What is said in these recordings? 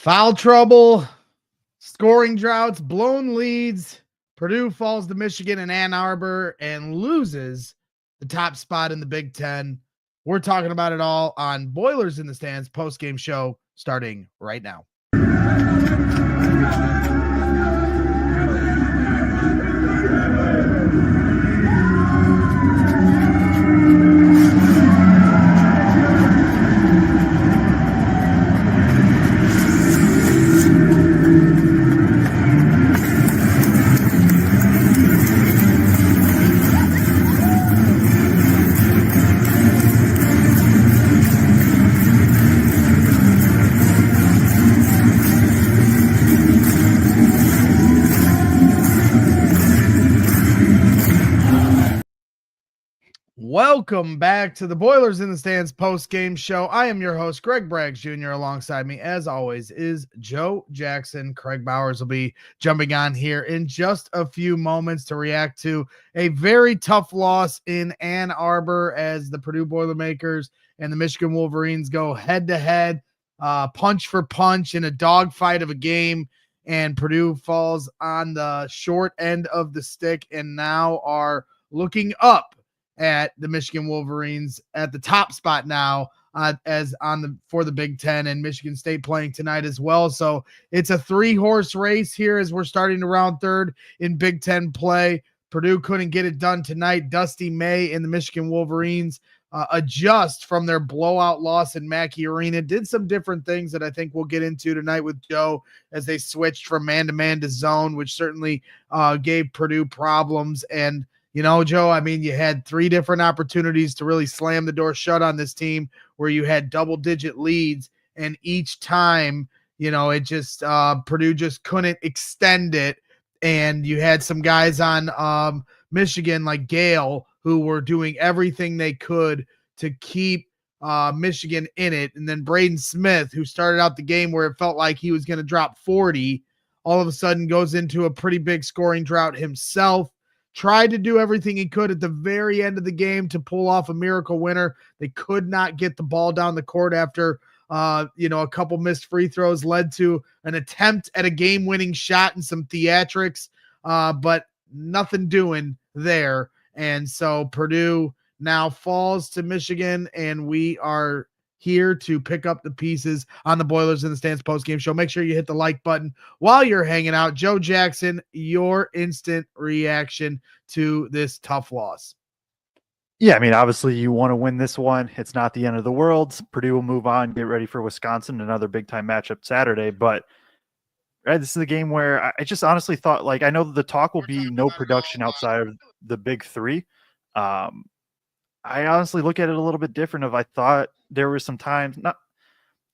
Foul trouble, scoring droughts, blown leads. Purdue falls to Michigan and Ann Arbor and loses the top spot in the Big Ten. We're talking about it all on Boilers in the Stands post-game show starting right now. Welcome back to the Boilers in the Stands post-game show. I am your host, Greg Braggs Jr. Alongside me, as always, is Joe Jackson. Craig Bowers will be jumping on here in just a few moments to react to a very tough loss in Ann Arbor as the Purdue Boilermakers and the Michigan Wolverines go head-to-head, punch for punch in a dogfight of a game, and Purdue falls on the short end of the stick and now are looking up at the Michigan Wolverines at the top spot now for the Big Ten, and Michigan State playing tonight as well. So it's a 3-horse race here as we're starting to round third in Big Ten play. Purdue couldn't get it done tonight. Dusty May and the Michigan Wolverines adjust from their blowout loss in Mackey Arena. Did some different things that I think we'll get into tonight with Joe as they switched from man-to-man to zone, which certainly gave Purdue problems. And you know, Joe, I mean, you had 3 different opportunities to really slam the door shut on this team where you had double-digit leads, and each time, you know, it just Purdue just couldn't extend it, and you had some guys on Michigan like Gale who were doing everything they could to keep Michigan in it, and then Braden Smith, who started out the game where it felt like he was going to drop 40, all of a sudden goes into a pretty big scoring drought himself. Tried to do everything he could at the very end of the game to pull off a miracle winner. They could not get the ball down the court after, a couple missed free throws led to an attempt at a game-winning shot and some theatrics, but nothing doing there. And so Purdue now falls to Michigan, and we are here to pick up the pieces on the Boilers in the Stands post-game show. Make sure you hit the like button while you're hanging out. Joe Jackson, your instant reaction to this tough loss. Yeah, I mean, obviously you want to win this one. It's not the end of the world. Purdue will move on, get ready for Wisconsin, another big-time matchup Saturday. But this is a game where I just honestly thought, like, I know that the talk will be no production outside of the big 3. I honestly look at it a little bit different. I thought there were some times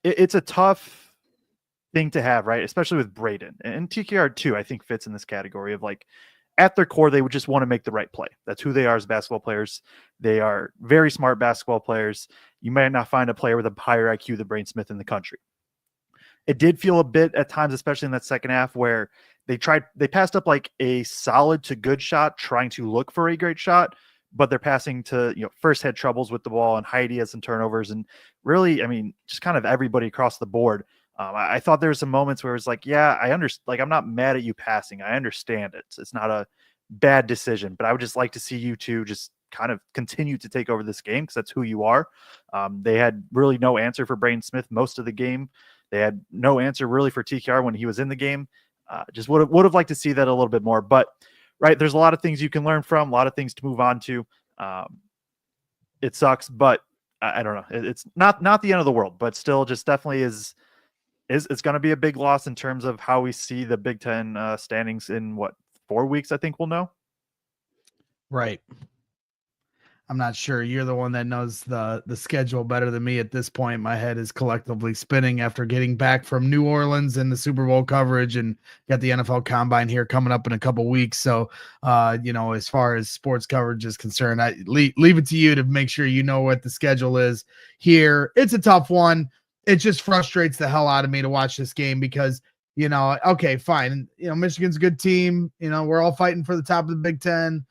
it's a tough thing to have, right? Especially with Braden and TKR too, I think fits in this category of like at their core, they would just want to make the right play. That's who they are as basketball players. They are very smart basketball players. You might not find a player with a higher IQ than Braden Smith in the country. It did feel a bit at times, especially in that second half, where they passed up like a solid to good shot, trying to look for a great shot, but they're passing to, Furst had troubles with the ball, and Heidi had some turnovers, and really, I mean, just kind of everybody across the board. I thought there were some moments where it was like, yeah, I understand. Like, I'm not mad at you passing. I understand it. It's not a bad decision, but I would just like to see you two just kind of continue to take over this game because that's who you are. They had really no answer for Braden Smith most of the game. They had no answer really for TKR when he was in the game. Just would have liked to see that a little bit more, but right, there's a lot of things you can learn from, a lot of things to move on to. It sucks, but I don't know. It's not the end of the world, but still just definitely is it's going to be a big loss in terms of how we see the Big Ten standings in 4 weeks, I think we'll know. Right. I'm not sure. You're the one that knows the schedule better than me at this point. My head is collectively spinning after getting back from New Orleans and the Super Bowl coverage, and got the NFL Combine here coming up in a couple weeks. So, as far as sports coverage is concerned, I leave it to you to make sure you know what the schedule is here. It's a tough one. It just frustrates the hell out of me to watch this game because, okay, fine. Michigan's a good team. We're all fighting for the top of the Big Ten.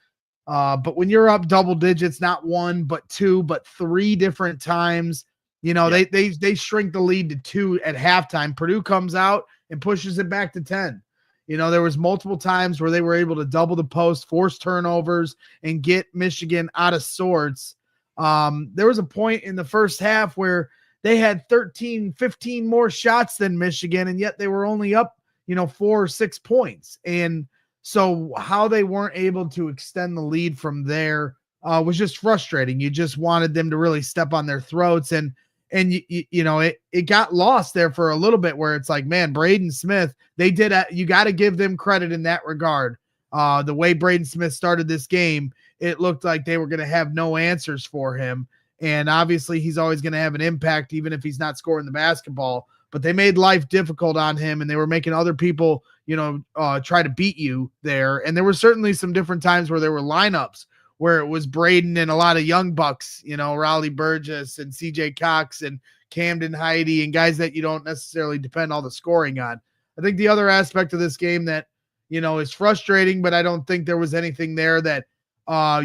But when you're up double digits, not 1, but 2, but 3 different times, They shrink the lead to 2 at halftime. Purdue comes out and pushes it back to 10. There was multiple times where they were able to double the post, force turnovers, and get Michigan out of sorts. There was a point in the first half where they had 13, 15 more shots than Michigan, and yet they were only up, 4 or 6 points. And so how they weren't able to extend the lead from there was just frustrating. You just wanted them to really step on their throats. And it got lost there for a little bit where it's like, man, Braden Smith, you got to give them credit in that regard. The way Braden Smith started this game, it looked like they were going to have no answers for him. And obviously he's always going to have an impact, even if he's not scoring the basketball, but they made life difficult on him and they were making other people, try to beat you there. And there were certainly some different times where there were lineups where it was Braden and a lot of young bucks, Raleigh Burgess and CJ Cox and Camden Heidi and guys that you don't necessarily depend all the scoring on. I think the other aspect of this game that, is frustrating, but I don't think there was anything there that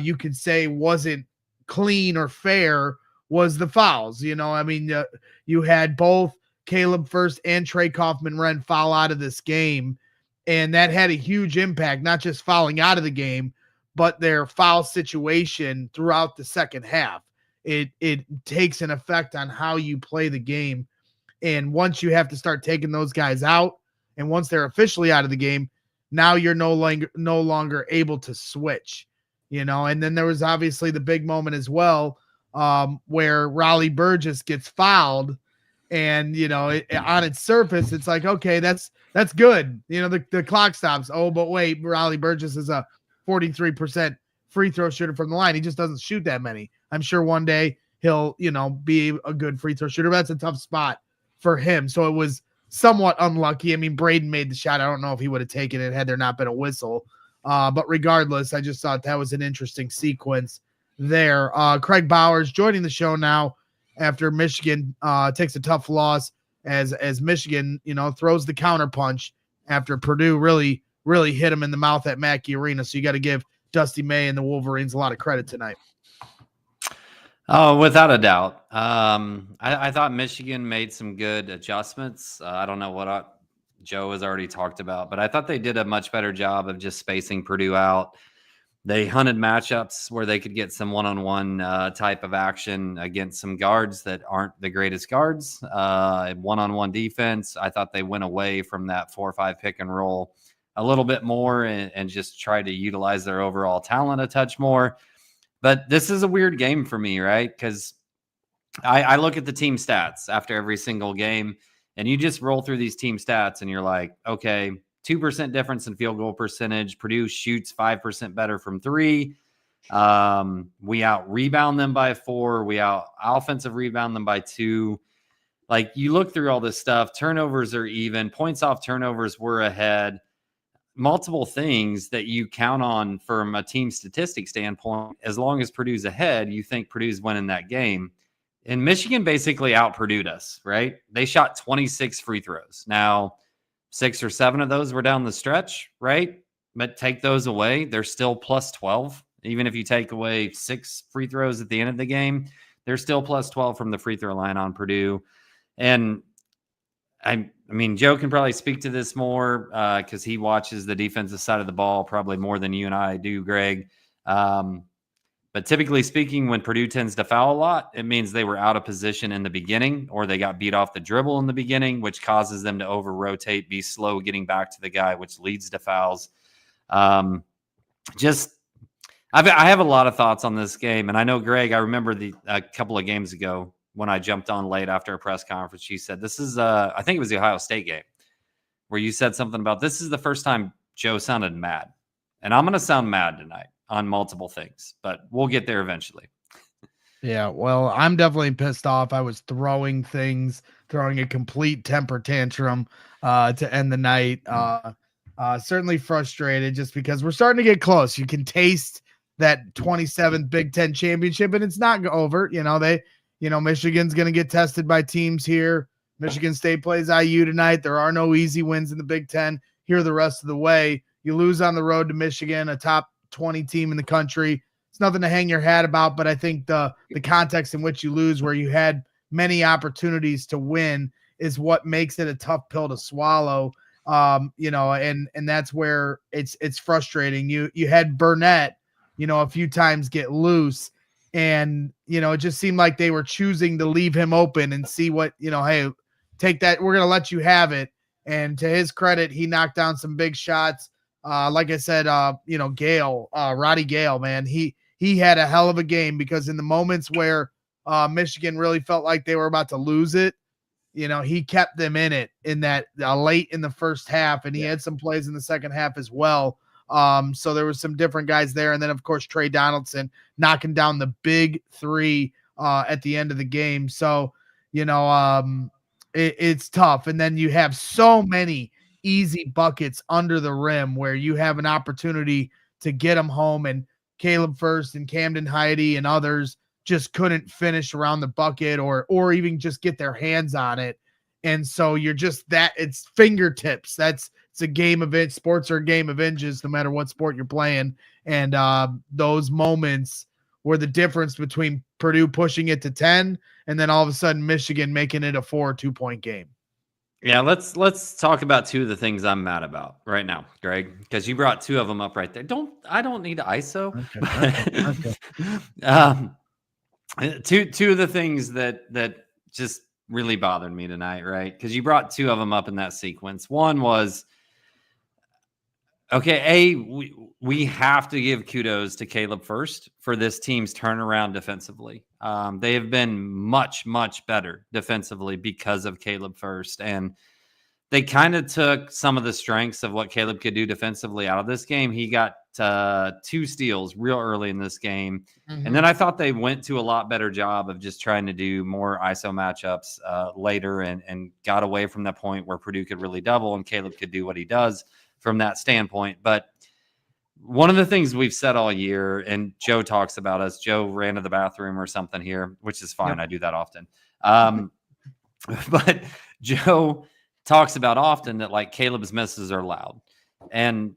you could say wasn't clean or fair was the fouls. You had both Caleb Furst and Trey Kaufman-Renn foul out of this game, and that had a huge impact, not just fouling out of the game, but their foul situation throughout the second half. It takes an effect on how you play the game. And once you have to start taking those guys out, and once they're officially out of the game, now you're no longer able to switch, And then there was obviously the big moment as well, where Raleigh Burgess gets fouled. And, on its surface, it's like, okay, that's good. The clock stops. Oh, but wait, Raleigh Burgess is a 43% free throw shooter from the line. He just doesn't shoot that many. I'm sure one day he'll, be a good free throw shooter. But that's a tough spot for him. So it was somewhat unlucky. I mean, Braden made the shot. I don't know if he would have taken it had there not been a whistle. But regardless, I just thought that was an interesting sequence there. Kraig Bowers joining the show now after Michigan takes a tough loss as Michigan, throws the counterpunch after Purdue really hit him in the mouth at Mackey Arena. So you got to give Dusty May and the Wolverines a lot of credit tonight. Oh, without a doubt. I thought Michigan made some good adjustments. I don't know what Joe has already talked about, but I thought they did a much better job of just spacing Purdue out. They hunted matchups where they could get some one-on-one type of action against some guards that aren't the greatest guards. One-on-one defense, I thought they went away from that 4-5 pick and roll a little bit more and just tried to utilize their overall talent a touch more. But this is a weird game for me, right? Because I look at the team stats after every single game, and you just roll through these team stats, and you're like, okay, 2% difference in field goal percentage. Purdue shoots 5% better from 3. We out-rebound them by 4. We out-offensive rebound them by 2. Like, you look through all this stuff. Turnovers are even. Points off turnovers were ahead. Multiple things that you count on from a team statistic standpoint. As long as Purdue's ahead, you think Purdue's winning that game. And Michigan basically out-Purdue'd us, right? They shot 26 free throws. Now, 6 or 7 of those were down the stretch, right? But take those away, they're still plus 12. Even if you take away 6 free throws at the end of the game, they're still plus 12 from the free throw line on Purdue. And I mean, Joe can probably speak to this more because he watches the defensive side of the ball probably more than you and I do, Greg. But typically speaking, when Purdue tends to foul a lot, it means they were out of position in the beginning or they got beat off the dribble in the beginning, which causes them to over-rotate, be slow getting back to the guy, which leads to fouls. I have a lot of thoughts on this game. And I know, Greg, I remember a couple of games ago when I jumped on late after a press conference, you said, this is, I think it was the Ohio State game, where you said something about this is the first time Joe sounded mad. And I'm going to sound mad tonight on multiple things, but we'll get there eventually. Yeah, well, I'm definitely pissed off. I was throwing a complete temper tantrum to end the night. Certainly frustrated just because we're starting to get close. You can taste that 27th Big Ten championship, and it's not over. Michigan's going to get tested by teams here. Michigan State plays IU tonight. There are no easy wins in the Big Ten here the rest of the way. You lose on the road to Michigan, a top 20 team in the country. It's nothing to hang your hat about, but I think the context in which you lose, where you had many opportunities to win is what makes it a tough pill to swallow. And that's where it's frustrating. You had Burnett, a few times get loose, and it just seemed like they were choosing to leave him open and see what, hey, take that, we're gonna let you have it. And to his credit, he knocked down some big shots. Like I said, Roddy Gale, man, he had a hell of a game, because in the moments where Michigan really felt like they were about to lose it, he kept them in it in that late in the first half, and he had some plays in the second half as well. So there was some different guys there. And then, of course, Trey Donaldson knocking down the big three at the end of the game. So, it's tough. And then you have so many easy buckets under the rim where you have an opportunity to get them home, and Caleb Furst and Camden Heide and others just couldn't finish around the bucket or even just get their hands on it. And so you're just it's fingertips. It's a game of it. Sports are a game of inches, no matter what sport you're playing. And those moments were the difference between Purdue pushing it to 10 and then all of a sudden Michigan making it a 4 2-point game. Yeah, let's talk about two of the things I'm mad about right now, Greg, because you brought two of them up right there. I don't need ISO. Okay. Two of the things that just really bothered me tonight, right? Because you brought two of them up in that sequence. One was, okay, we have to give kudos to Caleb Furst for this team's turnaround defensively. They have been much, much better defensively because of Caleb Furst. And they kind of took some of the strengths of what Caleb could do defensively out of this game. He got 2 steals real early in this game. Mm-hmm. And then I thought they went to a lot better job of just trying to do more ISO matchups later and got away from the point where Purdue could really double and Caleb could do what he does from that standpoint. But one of the things we've said all year, and Joe talks about us, Joe ran to the bathroom or something here, which is fine. Yep. I do that often. But Joe talks about often that like Caleb's misses are loud. And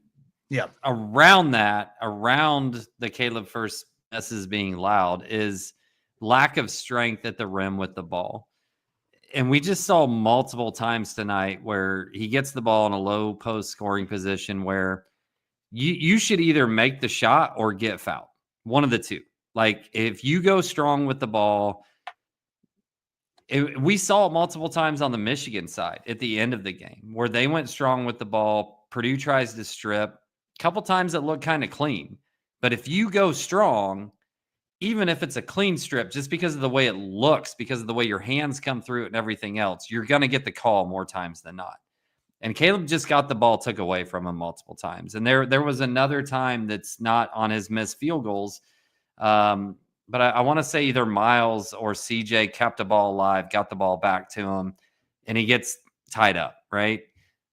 around the Caleb Furst misses being loud is lack of strength at the rim with the ball. And we just saw multiple times tonight where he gets the ball in a low post scoring position where you should either make the shot or get fouled. One of the two. Like if you go strong with the ball, we saw it multiple times on the Michigan side at the end of the game where they went strong with the ball. Purdue tries to strip. A couple times it looked kind of clean. But if you go strong, even if it's a clean strip, just because of the way it looks, because of the way your hands come through it and everything else, you're going to get the call more times than not. And Caleb just got the ball took away from him multiple times. And there was another time that's not on his missed field goals. But I want to say either Miles or CJ kept the ball alive, got the ball back to him, and he gets tied up, right?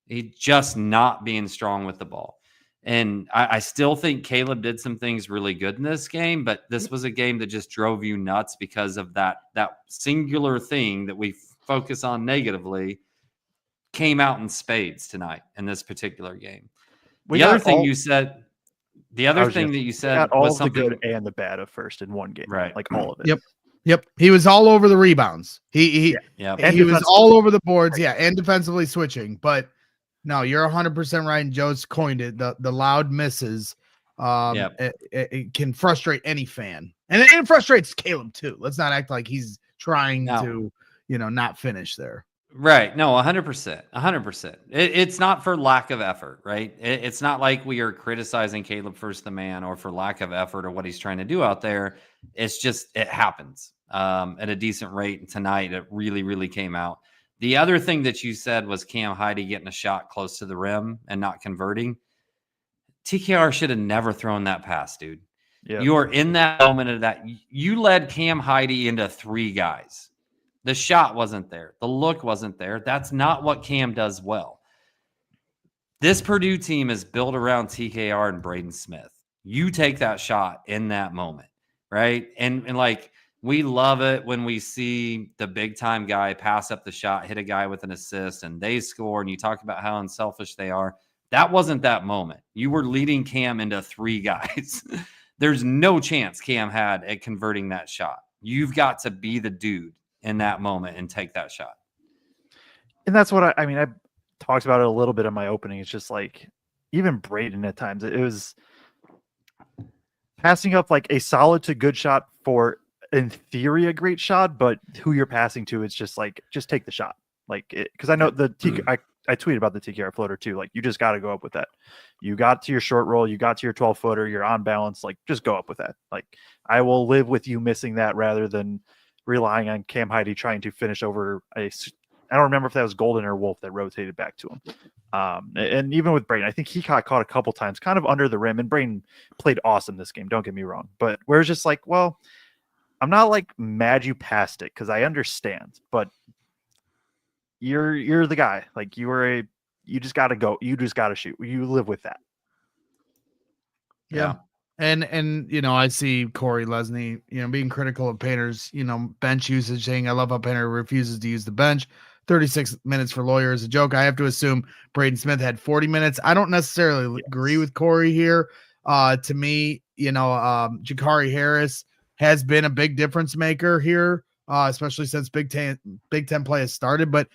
He just not being strong with the ball. And I still think Caleb did some things really good in this game, but this was a game that just drove you nuts because of that singular thing that we focus on negatively came out in spades tonight in this particular game. The other thing that you said all was the something good and the bad of Furst in one game, right? Like all of it. Yep. He was all over the rebounds. He was all over the boards, and defensively switching. But no, you're 100% right. And Joe's coined it. The loud misses, it can frustrate any fan, and it frustrates Caleb too. Let's not act like he's trying to, not finish there. Right. No, 100%. 100%. It's not for lack of effort, right? It's not like we are criticizing Caleb Furst the man or for lack of effort or what he's trying to do out there. It's just, it happens at a decent rate. And tonight it really, really came out. The other thing that you said was Cam Heide getting a shot close to the rim and not converting. TKR should have never thrown that pass, dude. Yep. You are in that moment of that. You led Cam Heide into 3 guys. The shot wasn't there. The look wasn't there. That's not what Cam does well. This Purdue team is built around TKR and Braden Smith. You take that shot in that moment, right? And like, we love it when we see the big time guy pass up the shot, hit a guy with an assist, and they score, and you talk about how unselfish they are. That wasn't that moment. You were leading Cam into 3 guys. There's no chance Cam had at converting that shot. You've got to be the dude in that moment and take that shot. And that's what I mean, I talked about it a little bit in my opening. It's just like, even Braden at times, it was passing up like a solid to good shot for, in theory, a great shot, but who you're passing to, it's just like, just take the shot. Like, because I know I tweeted about the TKR floater too. Like, you just got to go up with that. You got to your short roll, you got to your 12-footer, you're on balance. Like, just go up with that. Like, I will live with you missing that rather than relying on Cam Heide trying to finish over I don't remember if that was Golden or Wolf that rotated back to him. And even with Braden, I think he got caught a couple times kind of under the rim, and Braden played awesome this game. Don't get me wrong, but we're just like, well, I'm not like mad you passed it because I understand, but you're the guy. Like, you just got to go. You just got to shoot. You live with that. Yeah. And I see Corey Lesney, being critical of Painter's, bench usage, saying, I love how Painter refuses to use the bench. 36 minutes for Lawyer is a joke. I have to assume Braden Smith had 40 minutes. I don't necessarily agree with Corey here. To me, Jakari Harris has been a big difference maker here, especially since Big Ten play has started, but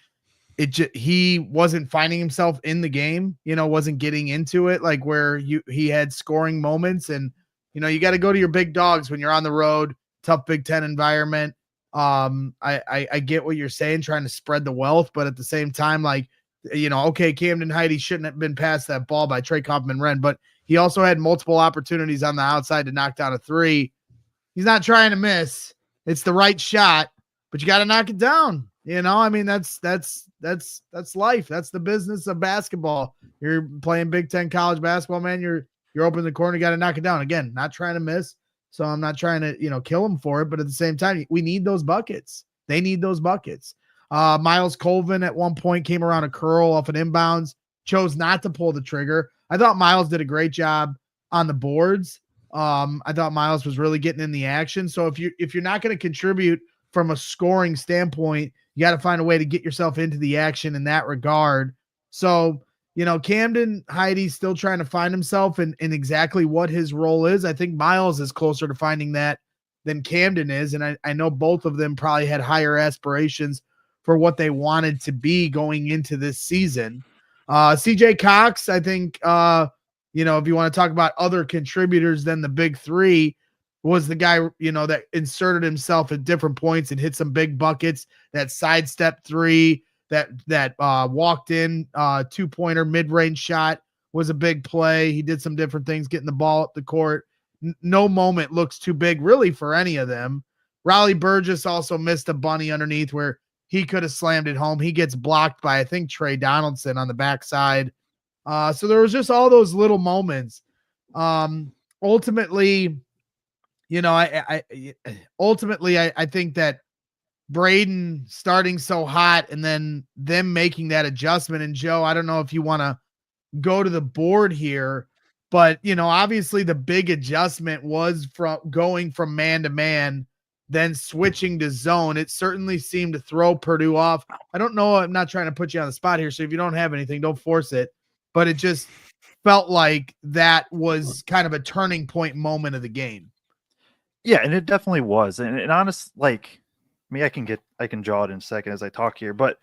he wasn't finding himself in the game, wasn't getting into it like where he had scoring moments. And, you got to go to your big dogs when you're on the road, tough Big Ten environment. I get what you're saying, trying to spread the wealth, but at the same time, like, okay, Camden Heide shouldn't have been passed that ball by Trey Kaufman-Renn, but he also had multiple opportunities on the outside to knock down a three. He's not trying to miss. It's the right shot, but you got to knock it down. I mean, that's life. That's the business of basketball. You're playing Big Ten college basketball, man. You're open in the corner. You got to knock it down. Again, not trying to miss. So I'm not trying to, kill him for it. But at the same time, we need those buckets. They need those buckets. Miles Colvin at one point came around a curl off an inbounds, chose not to pull the trigger. I thought Miles did a great job on the boards. I thought Miles was really getting in the action. So if you're not going to contribute from a scoring standpoint, you got to find a way to get yourself into the action in that regard. So, Camden Heide's still trying to find himself in exactly what his role is. I think Miles is closer to finding that than Camden is. And I know both of them probably had higher aspirations for what they wanted to be going into this season. CJ Cox, I think, if you want to talk about other contributors than the big three, was the guy, that inserted himself at different points and hit some big buckets. That sidestep three, that walked in 2-pointer mid-range shot was a big play. He did some different things, getting the ball up the court. No moment looks too big really for any of them. Raleigh Burgess also missed a bunny underneath where he could have slammed it home. He gets blocked by, I think, Trey Donaldson on the backside. So there was just all those little moments. Ultimately, I think that Braden starting so hot and then them making that adjustment. And Joe, I don't know if you want to go to the board here, but obviously the big adjustment was from going from man to man, then switching to zone. It certainly seemed to throw Purdue off. I don't know. I'm not trying to put you on the spot here. So if you don't have anything, don't force it, but it just felt like that was kind of a turning point moment of the game. Yeah, and it definitely was. And honest, like, I mean, I can draw it in a second as I talk here, but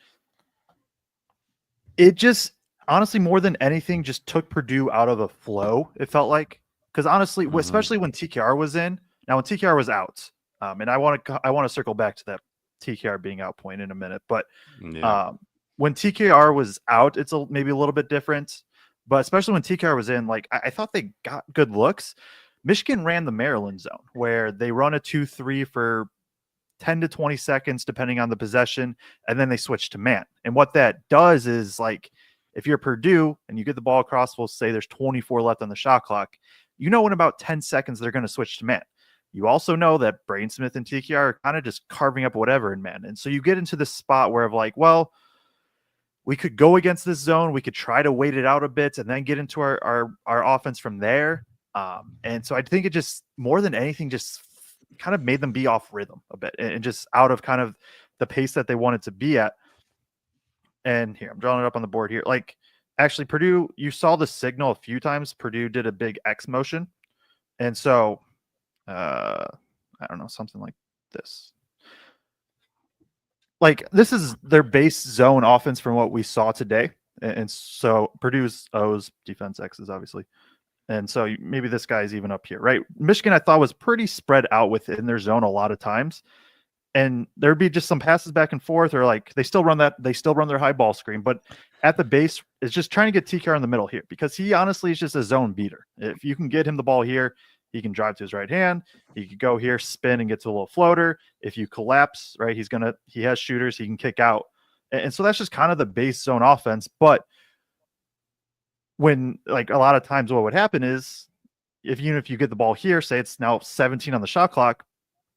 it just honestly, more than anything, just took Purdue out of the flow. It felt like, because honestly, especially when TKR was in. Now, when TKR was out, and I want to circle back to that TKR being out point in a minute, but when TKR was out, it's maybe a little bit different. But especially when TKR was in, like, I thought they got good looks. Michigan ran the Maryland zone where they run a 2-3 for 10 to 20 seconds, depending on the possession, and then they switch to man. And what that does is, like, if you're Purdue and you get the ball across, we'll say there's 24 left on the shot clock, in about 10 seconds, they're going to switch to man. You also know that Braden Smith and TKR are kind of just carving up whatever in man. And so you get into this spot where we could go against this zone. We could try to wait it out a bit and then get into our offense from there. And so I think it just, more than anything, just kind of made them be off rhythm a bit and just out of kind of the pace that they wanted to be at. And here, I'm drawing it up on the board here. Like, actually, Purdue, you saw the signal a few times. Purdue did a big X motion. And so, I don't know, something like this. like this is their base zone offense from what we saw today. And so Purdue's O's defense X's obviously. And so maybe this guy's even up here, right? Michigan, I thought was pretty spread out within their zone a lot of times. And there'd be just some passes back and forth, or like they still run their high ball screen, but at the base, it's just trying to get TKR in the middle here because he honestly is just a zone beater. If you can get him the ball here, he can drive to his right hand. He could go here, spin, and get to a little floater. If you collapse, right, he has shooters, he can kick out. And so that's just kind of the base zone offense. But when like a lot of times what would happen is if you get the ball here, say it's now 17 on the shot clock,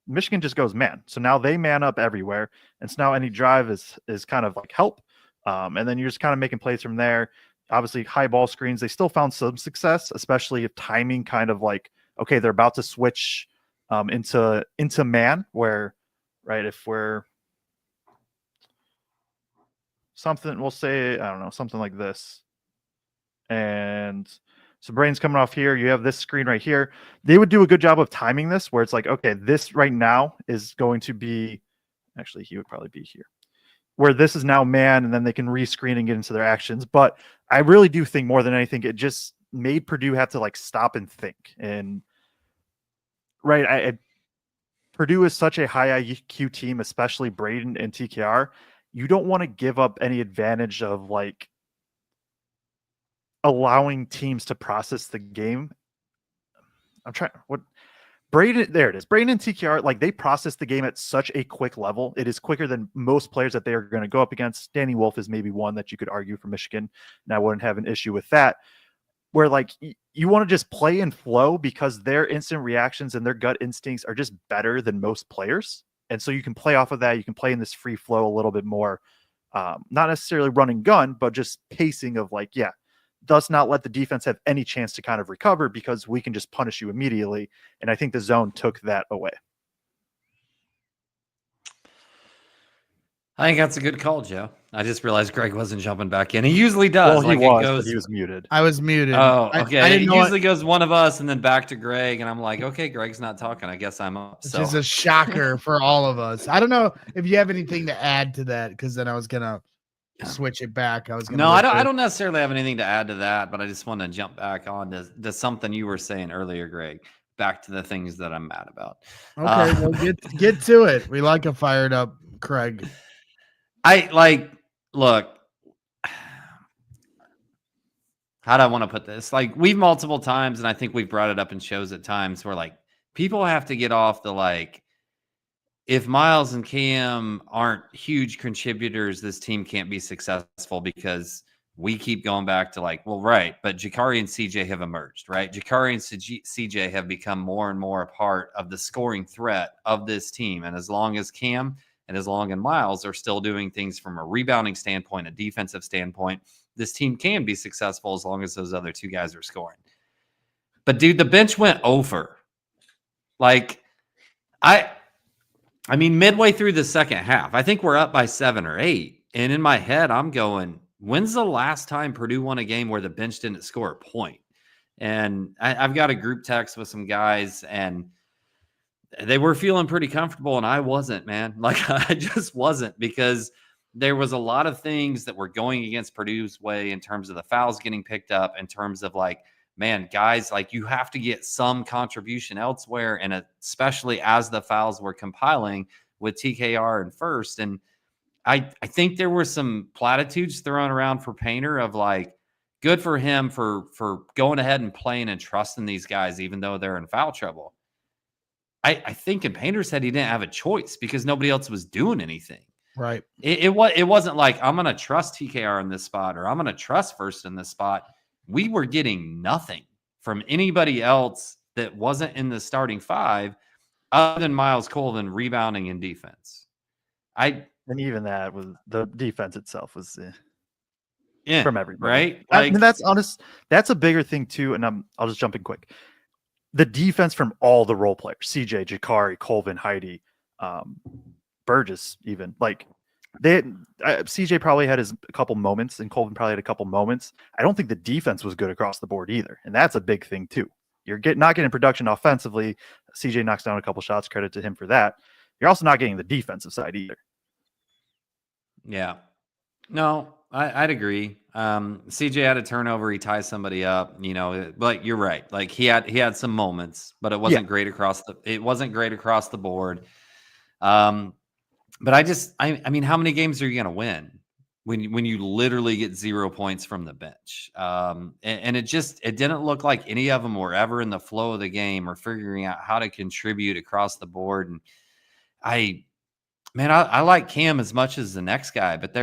Michigan just goes man. So now they man up everywhere. And so now any drive is kind of like help. And then you're just kind of making plays from there. Obviously, high ball screens, they still found some success, especially if timing kind of like, okay, they're about to switch into man, where, right, if we're something, we'll say, I don't know, something like this. And so Brain's coming off here. You have this screen right here. They would do a good job of timing this, where it's like, okay, this right now is going to be, actually, he would probably be here, where this is now man, and then they can rescreen and get into their actions. But I really do think more than anything, it just made Purdue have to like stop and think. And right, Purdue is such a high IQ team, especially Braden and TKR. You don't want to give up any advantage of like allowing teams to process the game. I'm trying what Braden, there it is. Braden and TKR, like they process the game at such a quick level. It is quicker than most players that they are going to go up against. Danny Wolf is maybe one that you could argue for Michigan, and I wouldn't have an issue with that. Where like you want to just play and flow because their instant reactions and their gut instincts are just better than most players. And so you can play off of that. You can play in this free flow a little bit more, not necessarily run and gun, but just pacing of like, yeah, does not let the defense have any chance to kind of recover because we can just punish you immediately. And I think the zone took that away. I think that's a good call, Joe. I just realized Greg wasn't jumping back in. He usually does. Well, but he was muted. I was muted. Oh, okay. I didn't it know usually goes one of us and then back to Greg. And I'm like, okay, Greg's not talking. I guess I'm up. Which is a shocker for all of us. I don't know if you have anything to add to that, because then I was going to switch it back. I don't necessarily have anything to add to that, but I just want to jump back on to something you were saying earlier, Greg. Back to the things that I'm mad about. Okay, well, get to it. We like a fired up Kraig. Look, how do I want to put this? Like, we've multiple times, and I think we've brought it up in shows at times where like people have to get off the like, if Miles and Cam aren't huge contributors, this team can't be successful, because we keep going back to like, well, right, but Jakari and CJ have emerged, right? Jakari and CJ have become more and more a part of the scoring threat of this team. And as long as Cam and as long as Miles are still doing things from a rebounding standpoint, a defensive standpoint, this team can be successful as long as those other two guys are scoring. But dude, the bench went over. Like, I mean, midway through the second half, I think we're up by 7 or 8. And in my head, I'm going, when's the last time Purdue won a game where the bench didn't score a point? And I've got a group text with some guys, and they were feeling pretty comfortable, and I wasn't, man. Like, I just wasn't, because there was a lot of things that were going against Purdue's way in terms of the fouls getting picked up, in terms of like, man, guys, like you have to get some contribution elsewhere. And especially as the fouls were compiling with TKR and Furst. And I think there were some platitudes thrown around for Painter of like, good for him for going ahead and playing and trusting these guys, even though they're in foul trouble. I think in Painter's head, he didn't have a choice because nobody else was doing anything. Right. It wasn't like, I'm going to trust TKR in this spot, or I'm going to trust Furst in this spot. We were getting nothing from anybody else that wasn't in the starting five other than Miles Colvin rebounding and defense. And even that was the defense itself was yeah, from everybody. Right. I mean, that's honest. That's a bigger thing too. And I'll just jump in quick. The defense from all the role players, CJ, Jakari, Colvin, Heidi, Burgess, even like CJ probably had a couple moments and Colvin probably had a couple moments. I don't think the defense was good across the board either. And that's a big thing too. You're not getting production offensively. CJ knocks down a couple shots. Credit to him for that. You're also not getting the defensive side either. Yeah. No, I'd agree. CJ had a turnover. He ties somebody up. Like you're right. Like he had some moments, but it wasn't great across the board. But I mean, how many games are you going to win when you literally get 0 points from the bench? And it didn't look like any of them were ever in the flow of the game or figuring out how to contribute across the board. And I like Cam as much as the next guy, but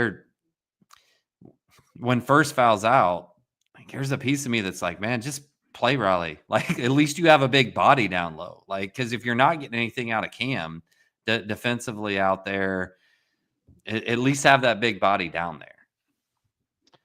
when Furst fouls out, like, there's a piece of me that's like, man, just play Raleigh. Like, at least you have a big body down low. Like, because if you're not getting anything out of Cam defensively out there, at least have that big body down there.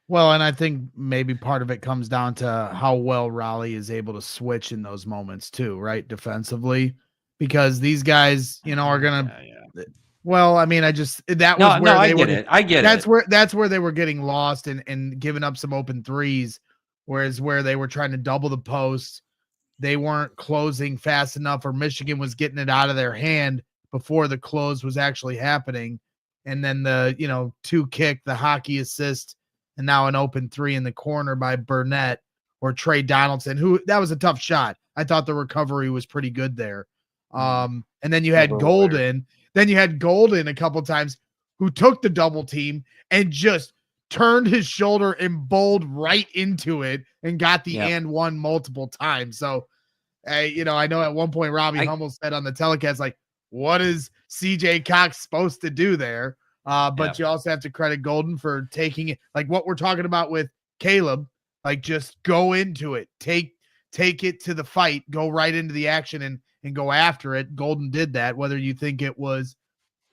Well, and I think maybe part of it comes down to how well Raleigh is able to switch in those moments too, right? Defensively, because these guys, are gonna. Yeah. Well, I mean, I get it. I get it. That's where they were getting lost and giving up some open threes, whereas where they were trying to double the post, they weren't closing fast enough, or Michigan was getting it out of their hand before the close was actually happening. And then the 2 kick, the hockey assist, and now an open 3 in the corner by Burnett or Trey Donaldson, who that was a tough shot. I thought the recovery was pretty good there. And then you had Golden. Then you had Golden a couple times who took the double team and just turned his shoulder and bowled right into it and got the and one multiple times. So, I know at one point Robbie Hummel said on the telecast, like, what is CJ Cox supposed to do there? But you also have to credit Golden for taking it, like what we're talking about with Caleb, like just go into it, take it to the fight, go right into the action and go after it. Golden did that, whether you think it was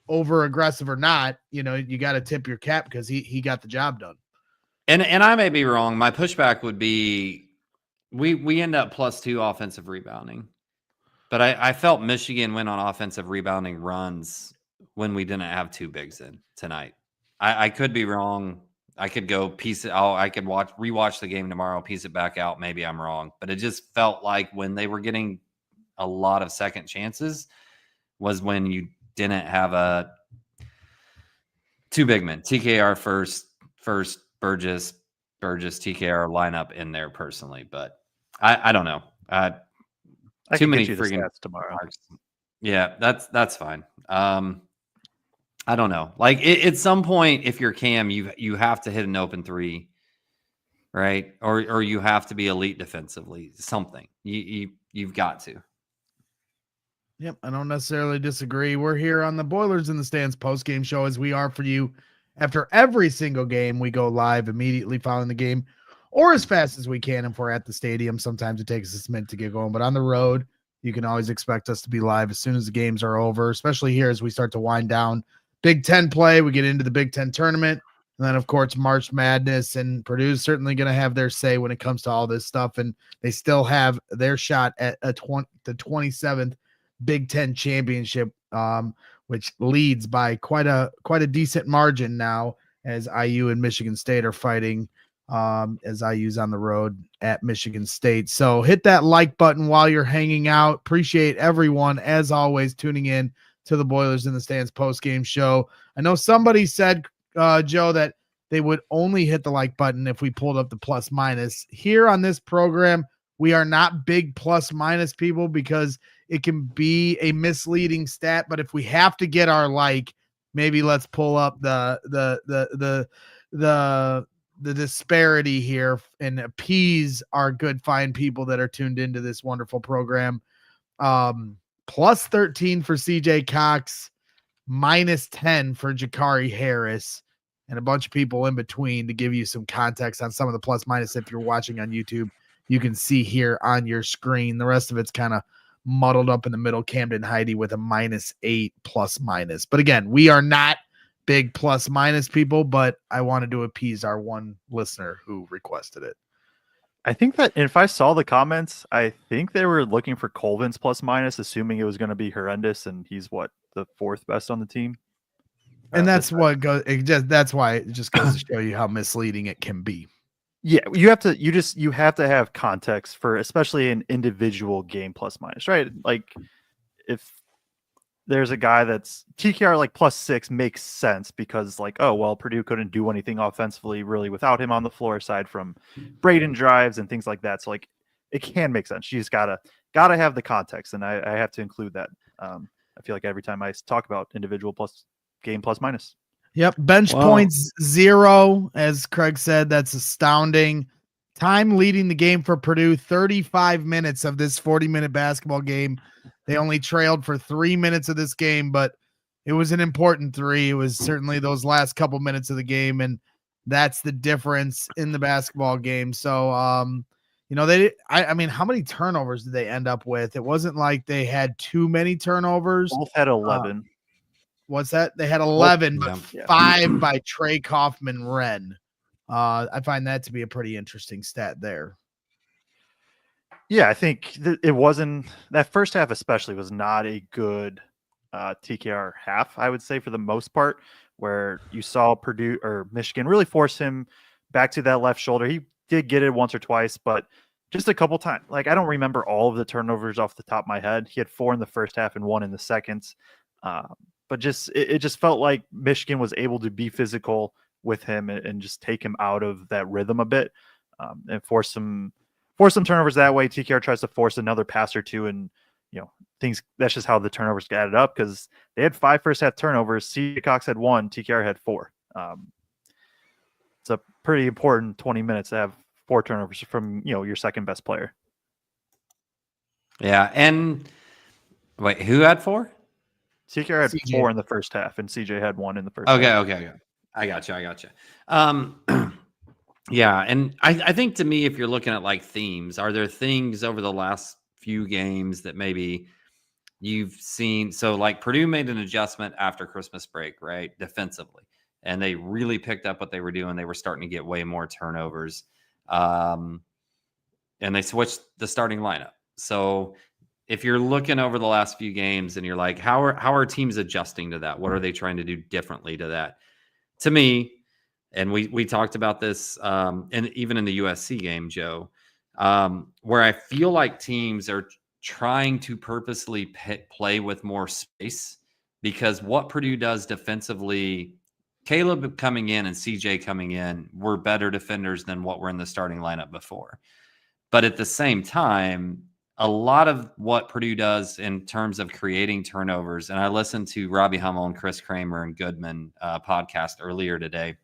over aggressive or not. You got to tip your cap because he got the job done. And I may be wrong. My pushback would be we end up +2 offensive rebounding, but I felt Michigan went on offensive rebounding runs when we didn't have 2 bigs in tonight. I could be wrong. I could go piece it. I could rewatch the game tomorrow, piece it back out. Maybe I'm wrong, but it just felt like when they were getting a lot of second chances was when you didn't have a 2 big men, TKR Furst, Burgess, TKR lineup in there personally. But I don't know. Too many freaking stats tomorrow. Marks. Yeah, that's fine. I don't know. Like at some point, if you're Cam, you have to hit an open 3, right? Or you have to be elite defensively. Something you've got to. Yep, I don't necessarily disagree. We're here on the Boilers in the Stands post-game show, as we are for you after every single game. We go live immediately following the game or as fast as we can if we're at the stadium. Sometimes it takes us a minute to get going, but on the road, you can always expect us to be live as soon as the games are over, especially here as we start to wind down Big Ten play. We get into the Big Ten tournament, and then, of course, March Madness, and Purdue's certainly going to have their say when it comes to all this stuff, and they still have their shot at the 27th Big Ten championship, which leads by quite a decent margin now, as IU and Michigan State are fighting, as IU's on the road at Michigan State. So hit that like button while you're hanging out. Appreciate everyone, as always, tuning in to the Boilers in the Stands post-game show. I know somebody said, Joe, that they would only hit the like button if we pulled up the plus minus. Here on this program, we are not big plus minus people because it can be a misleading stat, but if we have to get our like, maybe let's pull up the disparity here and appease our good fine people that are tuned into this wonderful program. Plus 13 for CJ Cox, minus 10 for Jakari Harris, and a bunch of people in between to give you some context on some of the plus minus. If you're watching on YouTube, you can see here on your screen. The rest of it's kind of muddled up in the middle. Camden Heidi with a -8 plus minus. But again, we are not big plus minus people, but I wanted to appease our one listener who requested it. I think that if I saw the comments, I think they were looking for Colvin's plus minus, assuming it was going to be horrendous, and he's the 4th best on the team. And that's what goes. That's why it just goes to show you how misleading it can be. Yeah, you have to have context for, especially an individual game plus minus, right? Like if there's a guy that's TKR like +6 makes sense because like, oh, well, Purdue couldn't do anything offensively really without him on the floor aside from Braden drives and things like that. So like it can make sense. You just gotta have the context, and I have to include that. I feel like every time I talk about individual plus game plus minus. Yep. Bench points 0, as Kraig said. That's astounding. Time leading the game for Purdue, 35 minutes of this 40-minute basketball game. They only trailed for 3 minutes of this game, but it was an important 3. It was certainly those last couple minutes of the game, and that's the difference in the basketball game. So, I mean, how many turnovers did they end up with? It wasn't like they had too many turnovers. Both had 11. What's that? They had 11, but yeah. 5 by Kaufman-Renn. I find that to be a pretty interesting stat there. Yeah, I think it wasn't that first half, especially, was not a good TKR half, I would say, for the most part, where you saw Purdue or Michigan really force him back to that left shoulder. He did get it once or twice, but just a couple times. Like, I don't remember all of the turnovers off the top of my head. He had 4 in the first half and 1 in the second. But it just felt like Michigan was able to be physical with him and just take him out of that rhythm a bit, and force some turnovers that way. TKR tries to force another pass or two, and things. That's just how the turnovers got added up, because they had 5 first half turnovers. CJ Cox had 1. TKR had 4. It's a pretty important 20 minutes to have 4 turnovers from your second best player. Yeah, and wait, who had 4? TKR had CJ. 4 in the first half, and CJ had 1 in the first. Okay, half. Okay. I got you. Yeah, and I think, to me, if you're looking at like themes, are there things over the last few games that maybe you've seen? So like Purdue made an adjustment after Christmas break, right, defensively, and they really picked up what they were doing. They were starting to get way more turnovers, and they switched the starting lineup. So if you're looking over the last few games and you're like, how are teams adjusting to that? What are they trying to do differently to that? To me, and we talked about this, and even in the USC game, Joe, where I feel like teams are trying to purposely play with more space, because what Purdue does defensively, Caleb coming in and CJ coming in, were better defenders than what were in the starting lineup before. But at the same time, a lot of what Purdue does in terms of creating turnovers, and I listened to Robbie Hummel and Chris Kramer and Goodman podcast earlier today,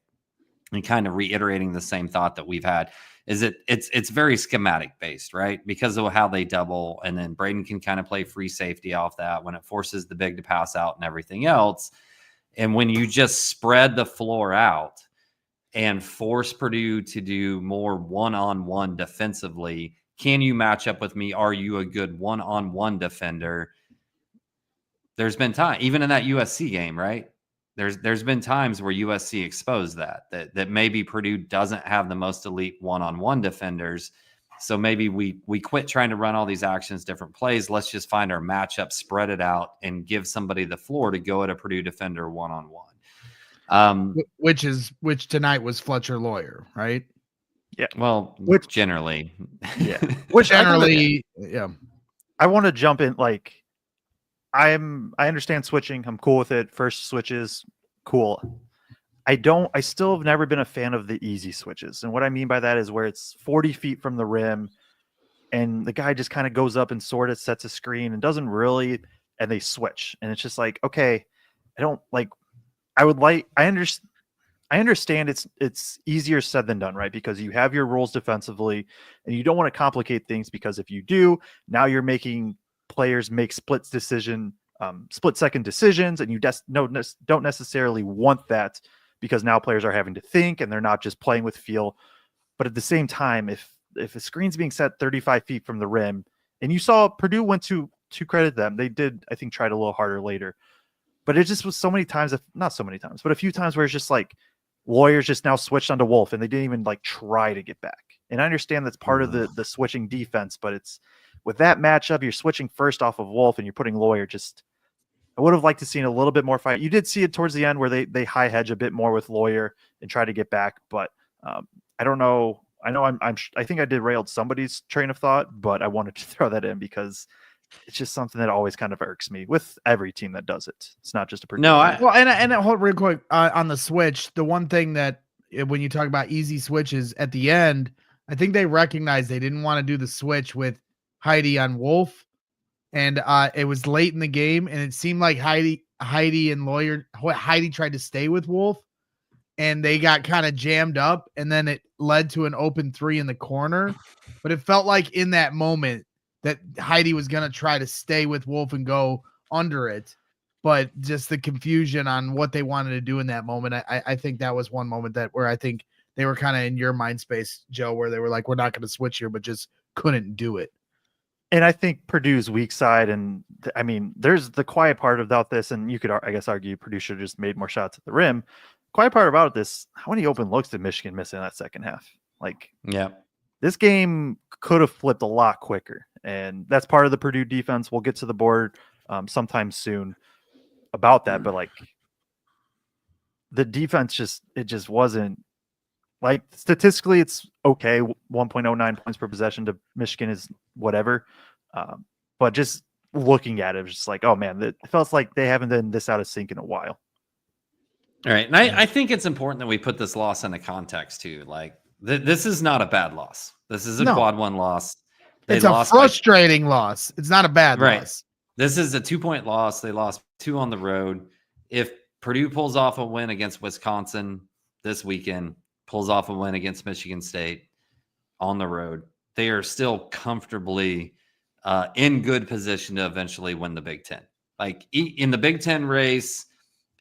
and kind of reiterating the same thought that we've had, is it's very schematic based, right? Because of how they double, and then Braden can kind of play free safety off that when it forces the big to pass out and everything else. And when you just spread the floor out and force Purdue to do more one-on-one defensively, can you match up with me? Are you a good one-on-one defender? There's been time, even in that USC game, right? There's been times where USC exposed that maybe Purdue doesn't have the most elite one-on-one defenders. So maybe we quit trying to run all these actions, different plays. Let's just find our matchup, spread it out, and give somebody the floor to go at a Purdue defender one-on-one. Which tonight was Fletcher Lawyer, right? Yeah. Well, generally. Yeah. Which generally, yeah. I want to jump in. Like, I understand switching. I'm cool with it. First switches, cool. I still have never been a fan of the easy switches. And what I mean by that is where it's 40 feet from the rim and the guy just kind of goes up and sort of sets a screen and doesn't really, and they switch. And it's just like, okay, I understand it's easier said than done, right? Because you have your rules defensively and you don't want to complicate things, because if you do, now you're making players make split second decisions, and you don't necessarily want that, because now players are having to think and they're not just playing with feel. But at the same time, if a screen's being set 35 feet from the rim, and you saw Purdue went to credit them, they did, I think, tried a little harder later. But it just was so many times, not so many times, but a few times where it's just like Lawyers just now switched onto Wolf and they didn't even like try to get back. And I understand that's part of the switching defense, but it's with that matchup, you're switching first off of Wolf and you're putting Lawyer. I would have liked to seen a little bit more fight. You did see it towards the end where they high hedge a bit more with Lawyer and try to get back, but I don't know. I know I think I derailed somebody's train of thought, but I wanted to throw that in because it's just something that always kind of irks me with every team that does it. It's not just a Purdue No, thing. Well, and hold real quick on the switch. The one thing that when you talk about easy switches at the end, I think they recognized they didn't want to do the switch with Heidi on Wolf, and it was late in the game, and it seemed like Heidi tried to stay with Wolf, and they got kind of jammed up, and then it led to an open 3 in the corner. But it felt like in that moment that Heidi was going to try to stay with Wolf and go under it. But just the confusion on what they wanted to do in that moment, I think that was one moment where I think they were kind of in your mind space, Joe, where they were like, we're not going to switch here, but just couldn't do it. And I think Purdue's weak side, and I mean, there's the quiet part about this, and you could, I guess, argue Purdue should have just made more shots at the rim. Quiet part about this, how many open looks did Michigan miss in that second half? Like, yeah, this game could have flipped a lot quicker, and that's part of the Purdue defense. We'll get to the board sometime soon about that, but like the defense just wasn't, like, statistically it's okay. 1.09 points per possession to Michigan is whatever, but just looking at it, it was just like, oh man, it feels like they haven't been this out of sync in a while. All right, and I think it's important that we put this loss into context too. Like, this is not a bad loss. This is a quad 1 loss. It's a frustrating loss. It's not a bad loss. This is a 2-point loss. They lost 2 on the road. If Purdue pulls off a win against Wisconsin this weekend, pulls off a win against Michigan State on the road, they are still comfortably in good position to eventually win the Big Ten. Like, in the Big Ten race,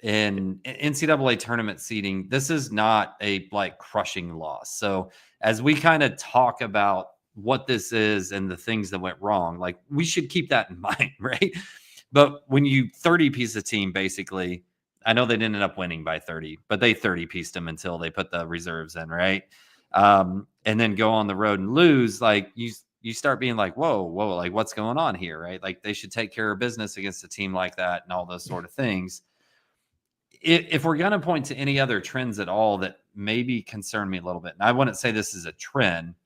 in NCAA tournament seeding, this is not a like crushing loss. So as we kind of talk about what this is and the things that went wrong, like, we should keep that in mind, right? But when you 30-piece a team, basically, I know they didn't end up winning by 30, but they 30-pieced them until they put the reserves in, right? And then go on the road and lose. Like, you start being like, whoa, like, what's going on here, right? Like, they should take care of business against a team like that and all those sort of things. If we're going to point to any other trends at all that maybe concern me a little bit, and I wouldn't say this is a trend,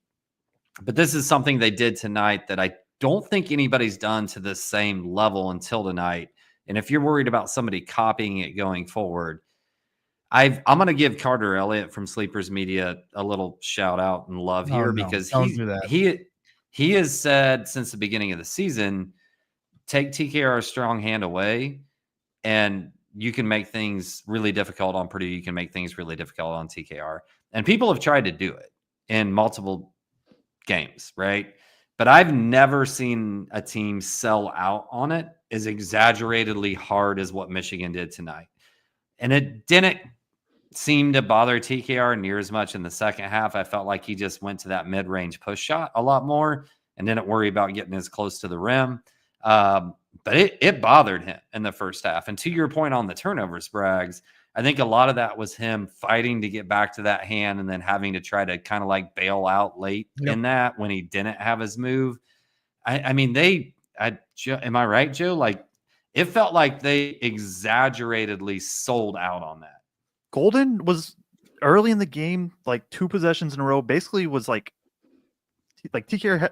but this is something they did tonight that I don't think anybody's done to the same level until tonight. And if you're worried about somebody copying it going forward, I'm going to give Carter Elliott from Sleepers Media a little shout out and love here, because he has said since the beginning of the season, take TKR's strong hand away, and you can make things really difficult on Purdue. You can make things really difficult on TKR. And people have tried to do it in multiple games, right? But I've never seen a team sell out on it as exaggeratedly hard as what Michigan did tonight. And it didn't seem to bother TKR near as much in the second half. I felt like he just went to that mid-range push shot a lot more and didn't worry about getting as close to the rim. But it bothered him in the first half. And to your point on the turnovers, Braggs, I think a lot of that was him fighting to get back to that hand and then having to try to kind of like bail out late in that when he didn't have his move. I mean, am I right, Joe? Like, it felt like they exaggeratedly sold out on that. Golden was early in the game, like 2 possessions in a row, basically was like TKR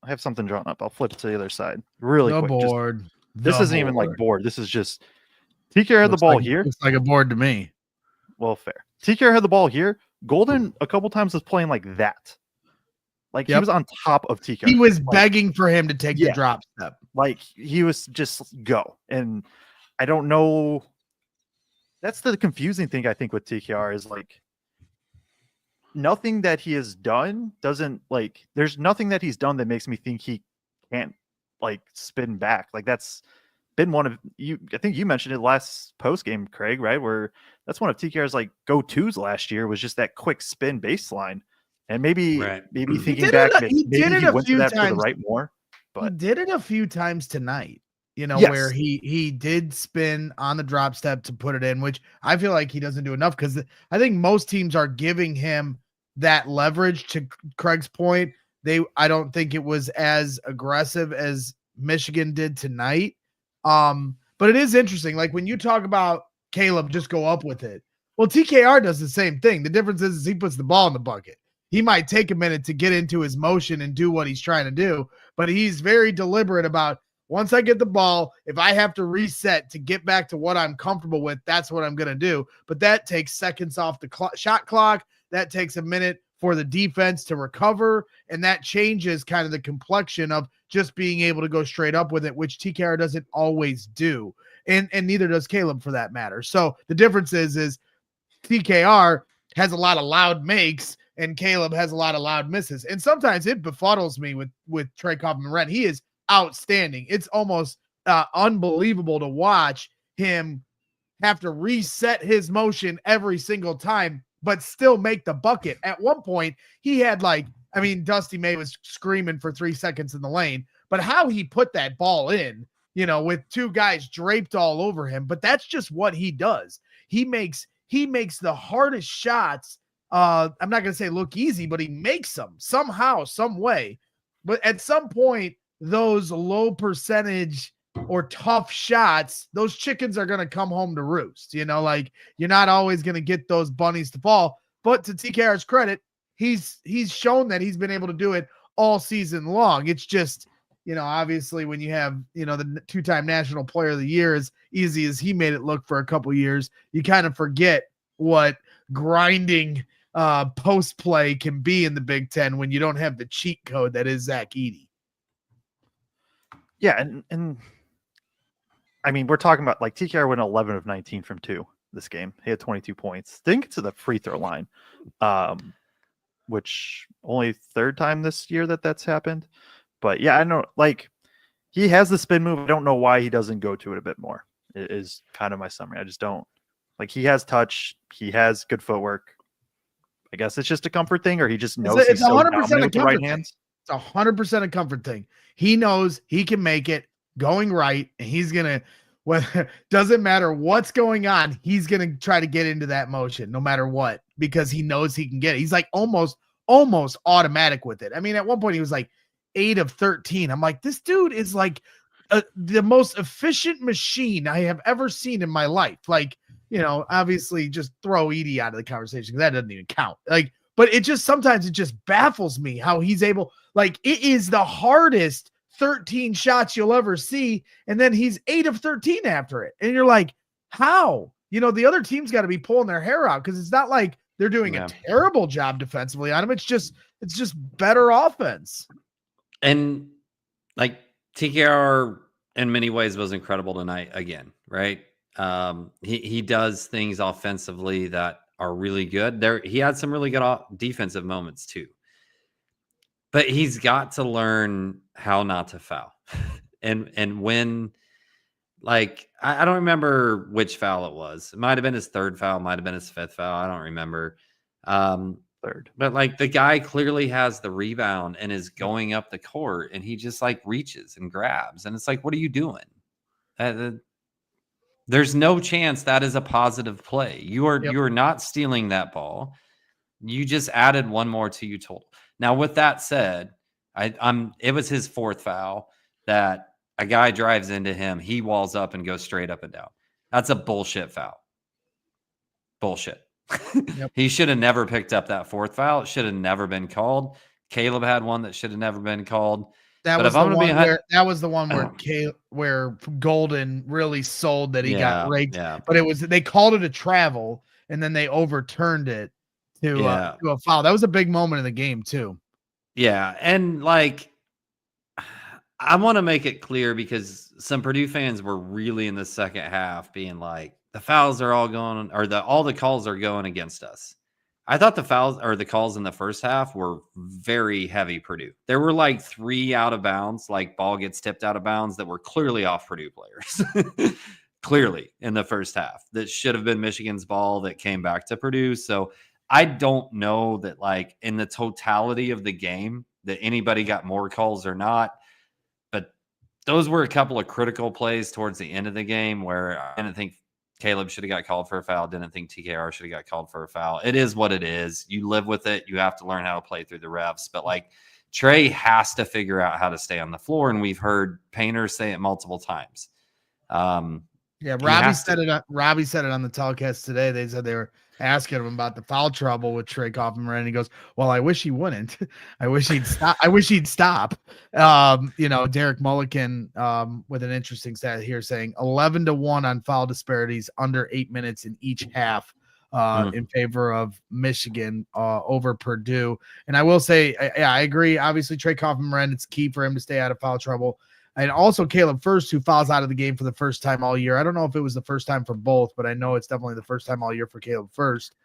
I have something drawn up. I'll flip to the other side really quick. Board. This isn't even like board. This is just TKR had the ball here. Looks like a board to me. Well, fair. TKR had the ball here. Golden a couple times was playing like that. Like he was on top of TKR. He was begging for him to take the drop step. Like he was just go. And I don't know. That's the confusing thing I think with TKR is like nothing that he has done doesn't like there's nothing that he's done that makes me think he can't like spin back. Like that's been one of you. I think you mentioned it last post game, Kraig, right? Where that's one of TKR's like go-tos last year was just that quick spin baseline. And maybe thinking back, maybe he went to that for the right more. But he did it a few times tonight, where he did spin on the drop step to put it in, which I feel like he doesn't do enough because I think most teams are giving him that leverage. To Craig's point, I don't think it was as aggressive as Michigan did tonight. But it is interesting. Like when you talk about Caleb, just go up with it. Well, TKR does the same thing. The difference is he puts the ball in the bucket. He might take a minute to get into his motion and do what he's trying to do, but he's very deliberate about once I get the ball, if I have to reset to get back to what I'm comfortable with, that's what I'm going to do. But that takes seconds off the shot clock. That takes a minute for the defense to recover. And that changes kind of the complexion of just being able to go straight up with it, which TKR doesn't always do. And neither does Caleb for that matter. So the difference is TKR has a lot of loud makes and Caleb has a lot of loud misses. And sometimes it befuddles me with Trey Kaufman-Renn. He is outstanding. It's almost unbelievable to watch him have to reset his motion every single time, but still make the bucket. At one point, he had Dusty May was screaming for 3 seconds in the lane, but how he put that ball in, with two guys draped all over him, but that's just what he does. He makes the hardest shots. I'm not going to say look easy, but he makes them somehow, some way. But at some point, those low percentage or tough shots, those chickens are going to come home to roost. You're not always going to get those bunnies to fall. But to TKR's credit, he's shown that he's been able to do it all season long. It's just, obviously when you have, the 2-time National Player of the Year, as easy as he made it look for a couple years, you kind of forget what grinding post play can be in the Big Ten when you don't have the cheat code that is Zach Edey. Yeah, and I mean, we're talking about TKR went 11 of 19 from 2 this game. He had 22 points. Didn't get to the free throw line, which only third time this year that's happened. But yeah, I know, he has the spin move. I don't know why he doesn't go to it a bit more. It is kind of my summary. I just don't. He has touch. He has good footwork. I guess it's just a comfort thing, or he just knows it's he's so 100% dominant with the right thing. hands. It's 100% a comfort thing. He knows he can make it going right, and he's gonna. Doesn't matter what's going on, he's gonna try to get into that motion no matter what, because he knows he can get it. He's almost automatic with it. I mean, at one point he was 8 of 13. I'm like, this dude is the most efficient machine I have ever seen in my life. Obviously just throw Edey out of the conversation because that doesn't even count. But it just sometimes it just baffles me how he's able, it is the hardest 13 shots you'll ever see, and then he's 8 of 13 after it. And you're like, how? The other team's got to be pulling their hair out because it's not like they're doing a terrible job defensively on him. It's just better offense. And TKR in many ways was incredible tonight again, right? He does things offensively that are really good. He had some really good defensive moments too. But he's got to learn how not to foul. and when I don't remember which foul it was. It might have been his third foul, might have been his fifth foul. I don't remember. Third. But the guy clearly has the rebound and is going up the court, and he just reaches and grabs. And it's what are you doing? There's no chance that is a positive play. You are not stealing that ball. You just added one more to your total. Now, with that said, it was his fourth foul that a guy drives into him. He walls up and goes straight up and down. That's a bullshit foul. Bullshit. Yep. He should have never picked up that fourth foul. It should have never been called. Caleb had one that should have never been called. That was the one where Golden really sold that he got raked. Yeah. But they called it a travel, and then they overturned it to a foul. That was a big moment in the game too. Yeah, and I want to make it clear because some Purdue fans were really in the second half being the fouls are all going, or all the calls are going against us. I thought the fouls or the calls in the first half were very heavy Purdue. There were 3 out of bounds, ball gets tipped out of bounds that were clearly off Purdue players. Clearly in the first half. That should have been Michigan's ball that came back to Purdue. So I don't know that in the totality of the game that anybody got more calls or not. But those were a couple of critical plays towards the end of the game where I didn't think Caleb should have got called for a foul. Didn't think TKR should have got called for a foul. It is what it is. You live with it. You have to learn how to play through the refs. But Trey has to figure out how to stay on the floor. And we've heard Painter say it multiple times. Robbie said it on the telecast today. They said asking him about the foul trouble with Trey Kaufman-Renn. He goes, well, I wish he wouldn't. I wish he'd stop. I wish he'd stop. Derek Mulligan with an interesting stat here saying 11-1 on foul disparities under 8 minutes in each half in favor of Michigan over Purdue. And I will say, I agree. Obviously, Trey Kaufman-Renn, it's key for him to stay out of foul trouble. And also Caleb Furst, who fouls out of the game for the first time all year. I don't know if it was the first time for both, but I know it's definitely the first time all year for Caleb Furst.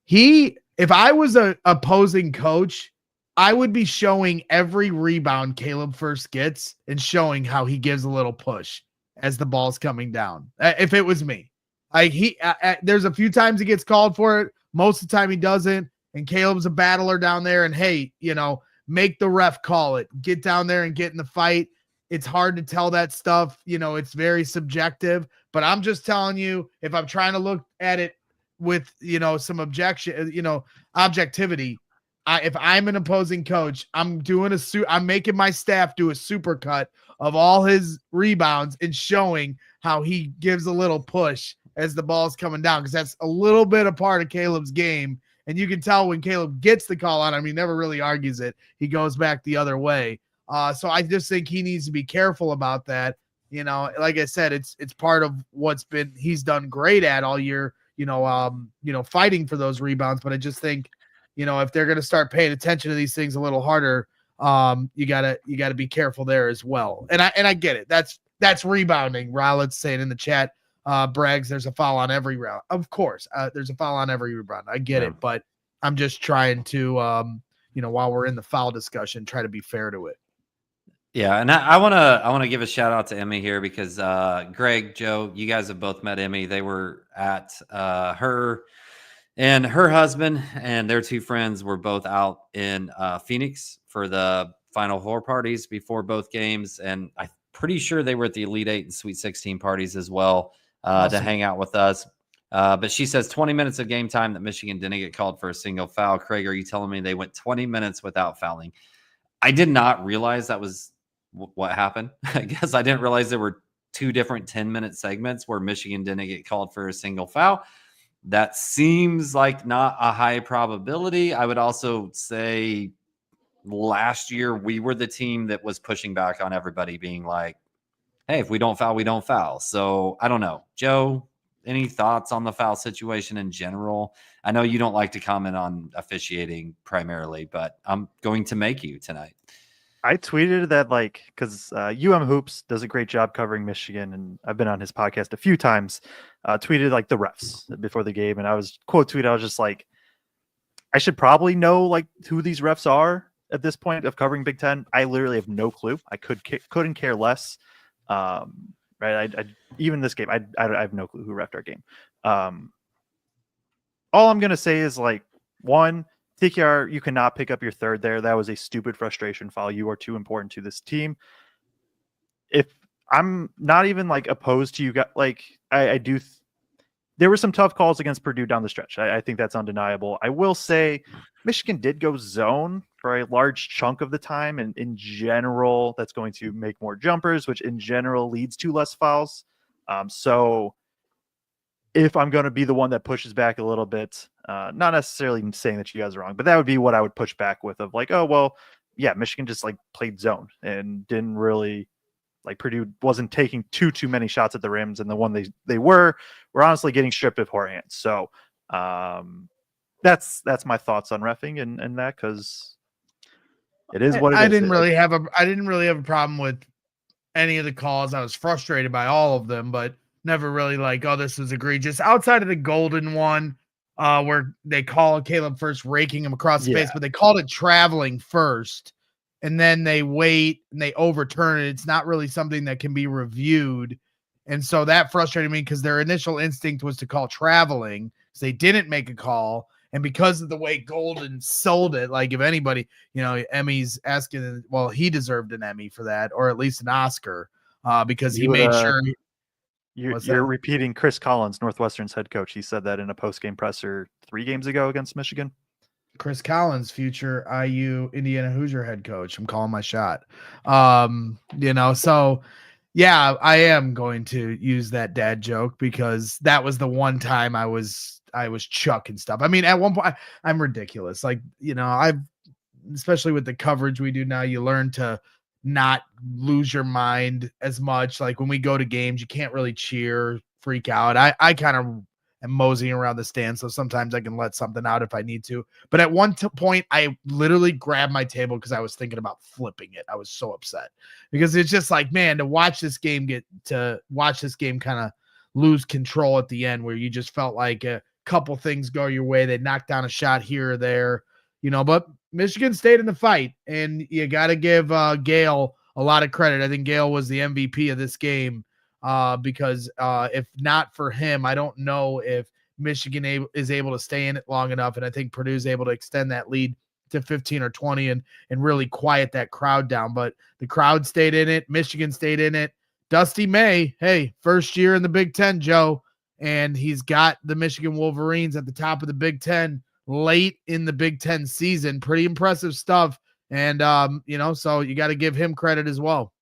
If I was an opposing coach, I would be showing every rebound Caleb Furst gets and showing how he gives a little push as the ball's coming down. If it was me, there's a few times he gets called for it. Most of the time he doesn't. And Caleb's a battler down there. And hey, make the ref call it. Get down there and get in the fight. It's hard to tell that stuff. It's very subjective, but I'm just telling you, if I'm trying to look at it with, some objectivity, if I'm an opposing coach, I'm making my staff do a super cut of all his rebounds and showing how he gives a little push as the ball's coming down. Cause that's a little bit a part of Caleb's game. And you can tell when Caleb gets the call on him, he never really argues it. He goes back the other way. So I just think he needs to be careful about that. Like I said, it's part of he's done great at all year, fighting for those rebounds. But I just think, if they're going to start paying attention to these things a little harder, you gotta be careful there as well. And I get it. That's rebounding. Rowlett's saying in the chat, Braggs, there's a foul on every round. Of course, there's a foul on every rebound. I get it, but I'm just trying to, while we're in the foul discussion, try to be fair to it. Yeah, and I want to give a shout out to Emmy here because Greg, Joe, you guys have both met Emmy. They were at her and her husband and their two friends were both out in Phoenix for the Final Four parties before both games, and I'm pretty sure they were at the Elite Eight and Sweet 16 parties as well to hang out with us. But she says 20 minutes of game time that Michigan didn't get called for a single foul. Kraig, are you telling me they went 20 minutes without fouling? I did not realize that was what happened. I guess I didn't realize there were two different 10-minute segments where Michigan didn't get called for a single foul. That seems like not a high probability. I would also say last year we were the team that was pushing back on everybody being like, hey, if we don't foul, we don't foul. So I don't know. Joe, any thoughts on the foul situation in general? I know you don't like to comment on officiating primarily, but I'm going to make you tonight. I tweeted that because Hoops does a great job covering Michigan, and I've been on his podcast a few times, tweeted the refs before the game. And I was just like, I should probably know who these refs are at this point of covering Big Ten. I literally have no clue. I couldn't care less. Right. I even this game, I have no clue who refed our game. All I'm going to say is one, TKR, you cannot pick up your third there. That was a stupid frustration foul. You are too important to this team. If I'm not even opposed to you guys, I do. There were some tough calls against Purdue down the stretch. I think that's undeniable. I will say Michigan did go zone for a large chunk of the time. And in general, that's going to make more jumpers, which in general leads to less fouls. So if I'm going to be the one that pushes back a little bit, not necessarily saying that you guys are wrong, but that would be what I would push back with of oh, well, yeah, Michigan just played zone and didn't really Purdue wasn't taking too many shots at the rims. And the one they were honestly getting stripped beforehand. So that's my thoughts on reffing and that, because it is what it is. I didn't really have a problem with any of the calls. I was frustrated by all of them, but never really oh, this was egregious. Outside of the golden one, where they call Caleb Furst raking him across the face, but they called it traveling first, and then they wait and they overturn it. It's not really something that can be reviewed. And so that frustrated me because their initial instinct was to call traveling because they didn't make a call. And because of the way Golden sold it, if anybody, Emmy's asking, well, he deserved an Emmy for that, or at least an Oscar, because he made sure. You're repeating Chris Collins, Northwestern's head coach. He said that in a post-game presser 3 games ago against Michigan. Chris Collins, future IU Indiana Hoosier head coach. I'm calling my shot. So Yeah, I am going to use that dad joke because that was the one time I was chucking stuff. I mean, at one point I'm ridiculous. Like, I've especially with the coverage we do now, you learn to not lose your mind as much. Like when we go to games, you can't really cheer, freak out. I kind of am moseying around the stand, so sometimes I can let something out if I need to. But at one point, I literally grabbed my table because I was thinking about flipping it. I was so upset because it's just like, man, to watch this game kind of lose control at the end, where you just felt like a couple things go your way. They knocked down a shot here or there, but Michigan stayed in the fight, and you got to give Gale a lot of credit. I think Gale was the MVP of this game because if not for him, I don't know if Michigan is able to stay in it long enough, and I think Purdue's able to extend that lead to 15 or 20 and really quiet that crowd down. But the crowd stayed in it. Michigan stayed in it. Dusty May, hey, first year in the Big Ten, Joe, and he's got the Michigan Wolverines at the top of the Big Ten late in the Big Ten season. Pretty impressive stuff. And, so you got to give him credit as well.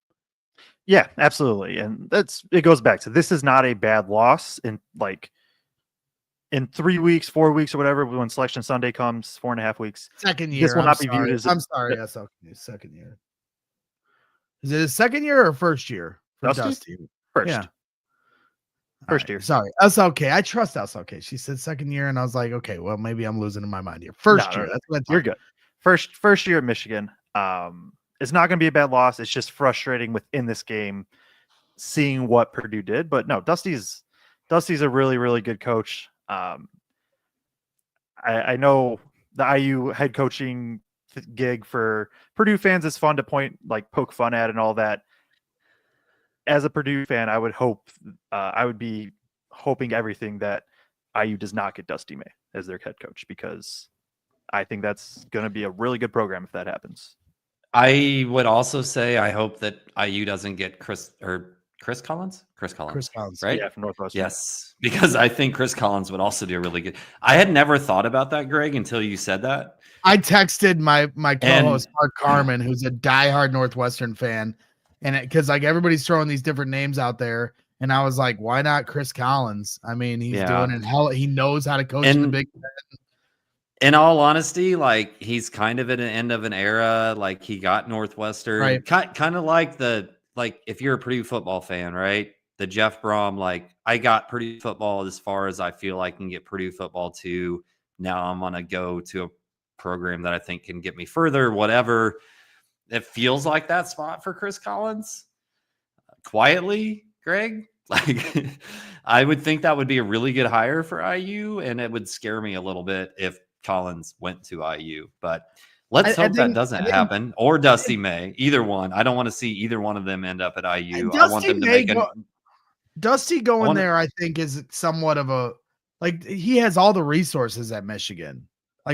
Yeah, absolutely. And it goes back to, this is not a bad loss in 3 weeks, 4 weeks or whatever, when Selection Sunday comes, 4.5 weeks. Second year. This will not be viewed as, I'm sorry. Yes. Okay. Second year. Is it his second year or first year for Dusty? First. Yeah. First year. Sorry. That's okay. I trust that's okay. She said second year, and I was like, okay, well, maybe I'm losing in my mind here. First year. That's what you're good. First year at Michigan. It's not going to be a bad loss. It's just frustrating within this game seeing what Purdue did. But no, Dusty's a really, really good coach. I know the IU head coaching gig for Purdue fans is fun to poke fun at and all that. As a Purdue fan, I would be hoping everything that IU does not get Dusty May as their head coach, because I think that's going to be a really good program if that happens. I would also say I hope that IU doesn't get Chris Collins, right? Yeah, from Northwestern. Yes, because I think Chris Collins would also do a really good. I had never thought about that, Greg, until you said that. I texted my co-host Mark Carmen, who's a diehard Northwestern fan, and because everybody's throwing these different names out there, and I was like, why not Chris Collins? I mean, he's doing it. He knows how to coach in the Big Ten. In all honesty, he's kind of at an end of an era. He got Northwestern, right? Kind of like if you're a Purdue football fan, right? The Jeff Brom, I got Purdue football as far as I feel I can get Purdue football to. Now I'm gonna go to a program that I think can get me further. Whatever. It feels like that spot for Chris Collins. Quietly, Greg. I would think that would be a really good hire for IU, and it would scare me a little bit if Collins went to IU. But let's hope that doesn't happen. Or Dusty May, either one. I don't want to see either one of them end up at IU. I want them to make Dusty going there, I think, is somewhat of a he has all the resources at Michigan.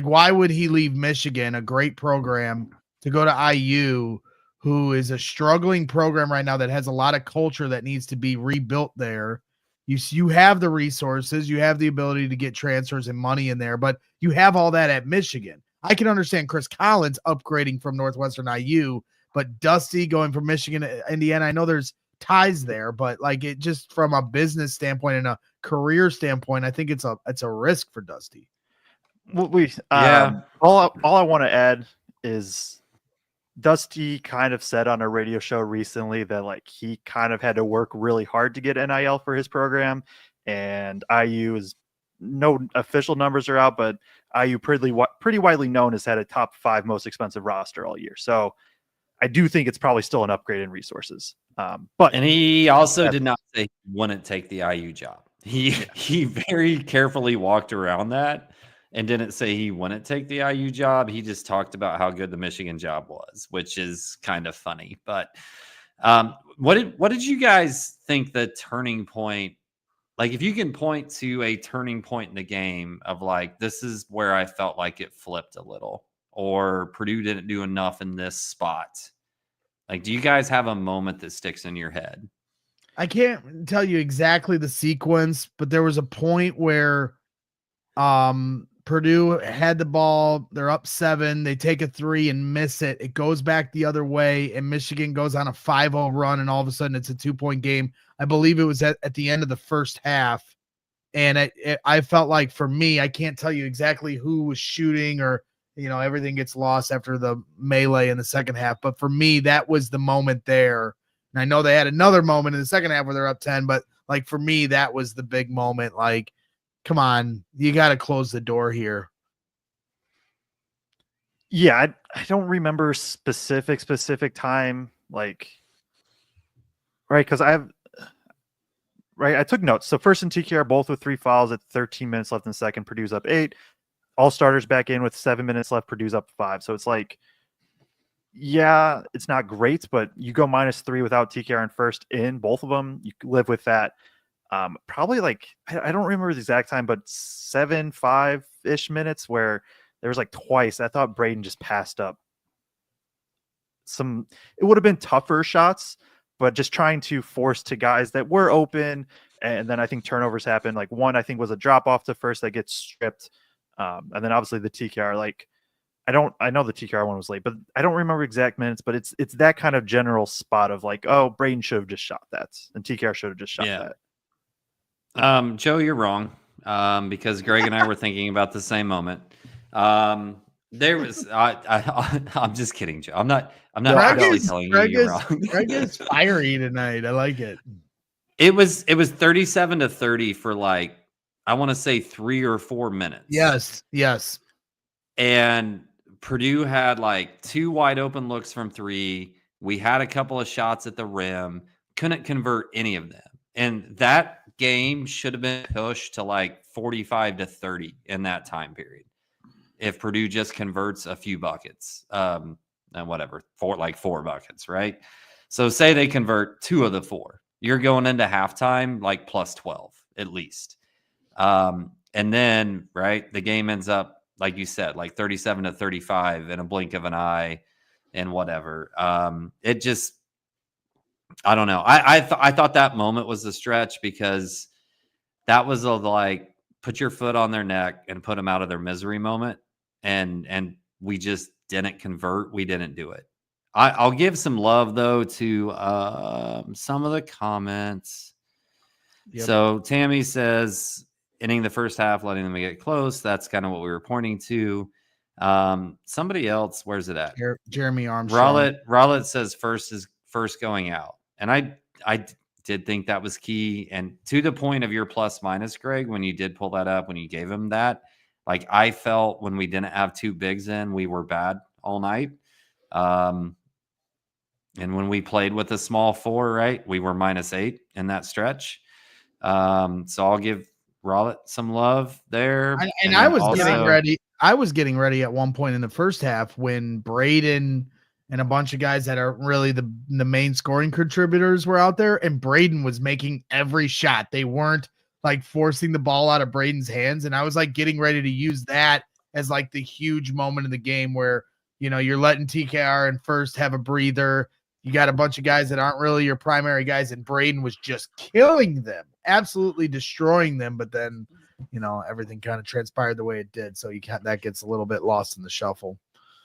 Why would he leave Michigan, a great program, to go to IU, who is a struggling program right now that has a lot of culture that needs to be rebuilt there? You have the resources, you have the ability to get transfers and money in there, but you have all that at Michigan. I can understand Chris Collins upgrading from Northwestern IU, but Dusty going from Michigan to Indiana, I know there's ties there, but it just from a business standpoint and a career standpoint, I think it's a risk for Dusty. Well, all I want to add is Dusty kind of said on a radio show recently that he kind of had to work really hard to get NIL for his program, and IU is no official numbers are out, but IU pretty widely known as had a top 5 most expensive roster all year. So I do think it's probably still an upgrade in resources. And he also did not say he wouldn't take the IU job. He very carefully walked around that and didn't say he wouldn't take the IU job. He just talked about how good the Michigan job was, which is kind of funny. But what did you guys think the turning point? If you can point to a turning point in the game of this is where I felt like it flipped a little, or Purdue didn't do enough in this spot. Do you guys have a moment that sticks in your head? I can't tell you exactly the sequence, but there was a point where Purdue had the ball. They're up 7. They take a 3 and miss it. It goes back the other way, and Michigan goes on a 5-0 run, and all of a sudden it's a 2-point game. I believe it was at the end of the first half. And I felt like, for me, I can't tell you exactly who was shooting, or, everything gets lost after the melee in the second half. But for me, that was the moment there. And I know they had another moment in the second half where they're up 10, but like, for me, that was the big moment. Like, come on, you got to close the door here. Yeah, I don't remember specific time, like, right, because I took notes. So Furst and TKR both with 3 fouls at 13 minutes left in the second. Purdue's up 8. All starters back in with 7 minutes left. Purdue's up 5. So it's like, yeah, it's not great, but you go -3 without TKR and Furst in both of them. You live with that. Probably like, I don't remember the exact time, but 5-ish minutes where there was like twice I thought Braden just passed up it would have been tougher shots, but just trying to force to guys that were open. And then I think turnovers happened. Like, one, I think, was a drop off to Furst that gets stripped. And then obviously the TKR, like, I know the TKR one was late, but I don't remember exact minutes, but it's that kind of general spot of like, oh, Braden should have just shot that, and TKR should have just shot that. Joe, you're wrong. Because Greg and I were thinking about the same moment. There was I'm just kidding, Joe. I'm not actually telling you you're wrong. Greg is fiery tonight. I like it. It was 37-30 for like, I want to say 3 or 4 minutes. Yes. And Purdue had like 2 wide open looks from 3. We had a couple of shots at the rim, couldn't convert any of them. And that game should have been pushed to like 45-30 in that time period, if Purdue just converts a few buckets, and whatever, 4 buckets, right? So say they convert 2 of the 4, you're going into halftime like plus 12 at least. And then, right, the game ends up, like you said, like 37-35 in a blink of an eye and whatever. It just, I don't know. I thought that moment was a stretch, because that was a like, put your foot on their neck and put them out of their misery moment. And we just didn't convert. We didn't do it. I'll give some love though to some of the comments. Yep. So Tammy says, ending the first half, letting them get close. That's kind of what we were pointing to. Somebody else, where's it at? Jeremy Armstrong. Rowlett says Furst going out. And I did think that was key. And to the point of your plus minus, Greg, when you did pull that up, when you gave him that, like, I felt when we didn't have 2 bigs in, we were bad all night. And when we played with a small 4, right, we were -8 in that stretch. So I'll give Rowlett some love there. And I was also getting ready. I was getting ready at one point in the first half when Braden and a bunch of guys that are really the main scoring contributors were out there, and Braden was making every shot. They weren't like forcing the ball out of Braden's hands. And I was like getting ready to use that as like the huge moment in the game where, you're letting TKR and Furst have a breather. You got a bunch of guys that aren't really your primary guys, and Braden was just killing them, absolutely destroying them. But then, everything kind of transpired the way it did. So that gets a little bit lost in the shuffle.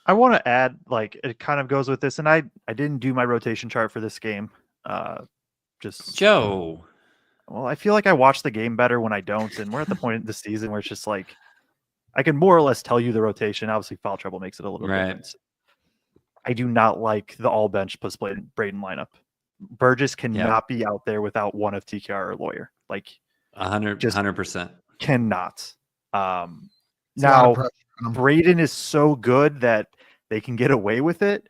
I want to add, like, it kind of goes with this, and I didn't do my rotation chart for this game. Just Joe. Well, I feel like I watch the game better when I don't, and we're at the point of the season where it's just like, I can more or less tell you the rotation. Obviously, foul trouble makes it a little different. I do not like the all bench plus Braden lineup. Burgess cannot be out there without one of TKR or Lawyer. Like 100%. Cannot. Now Braden is so good that they can get away with it,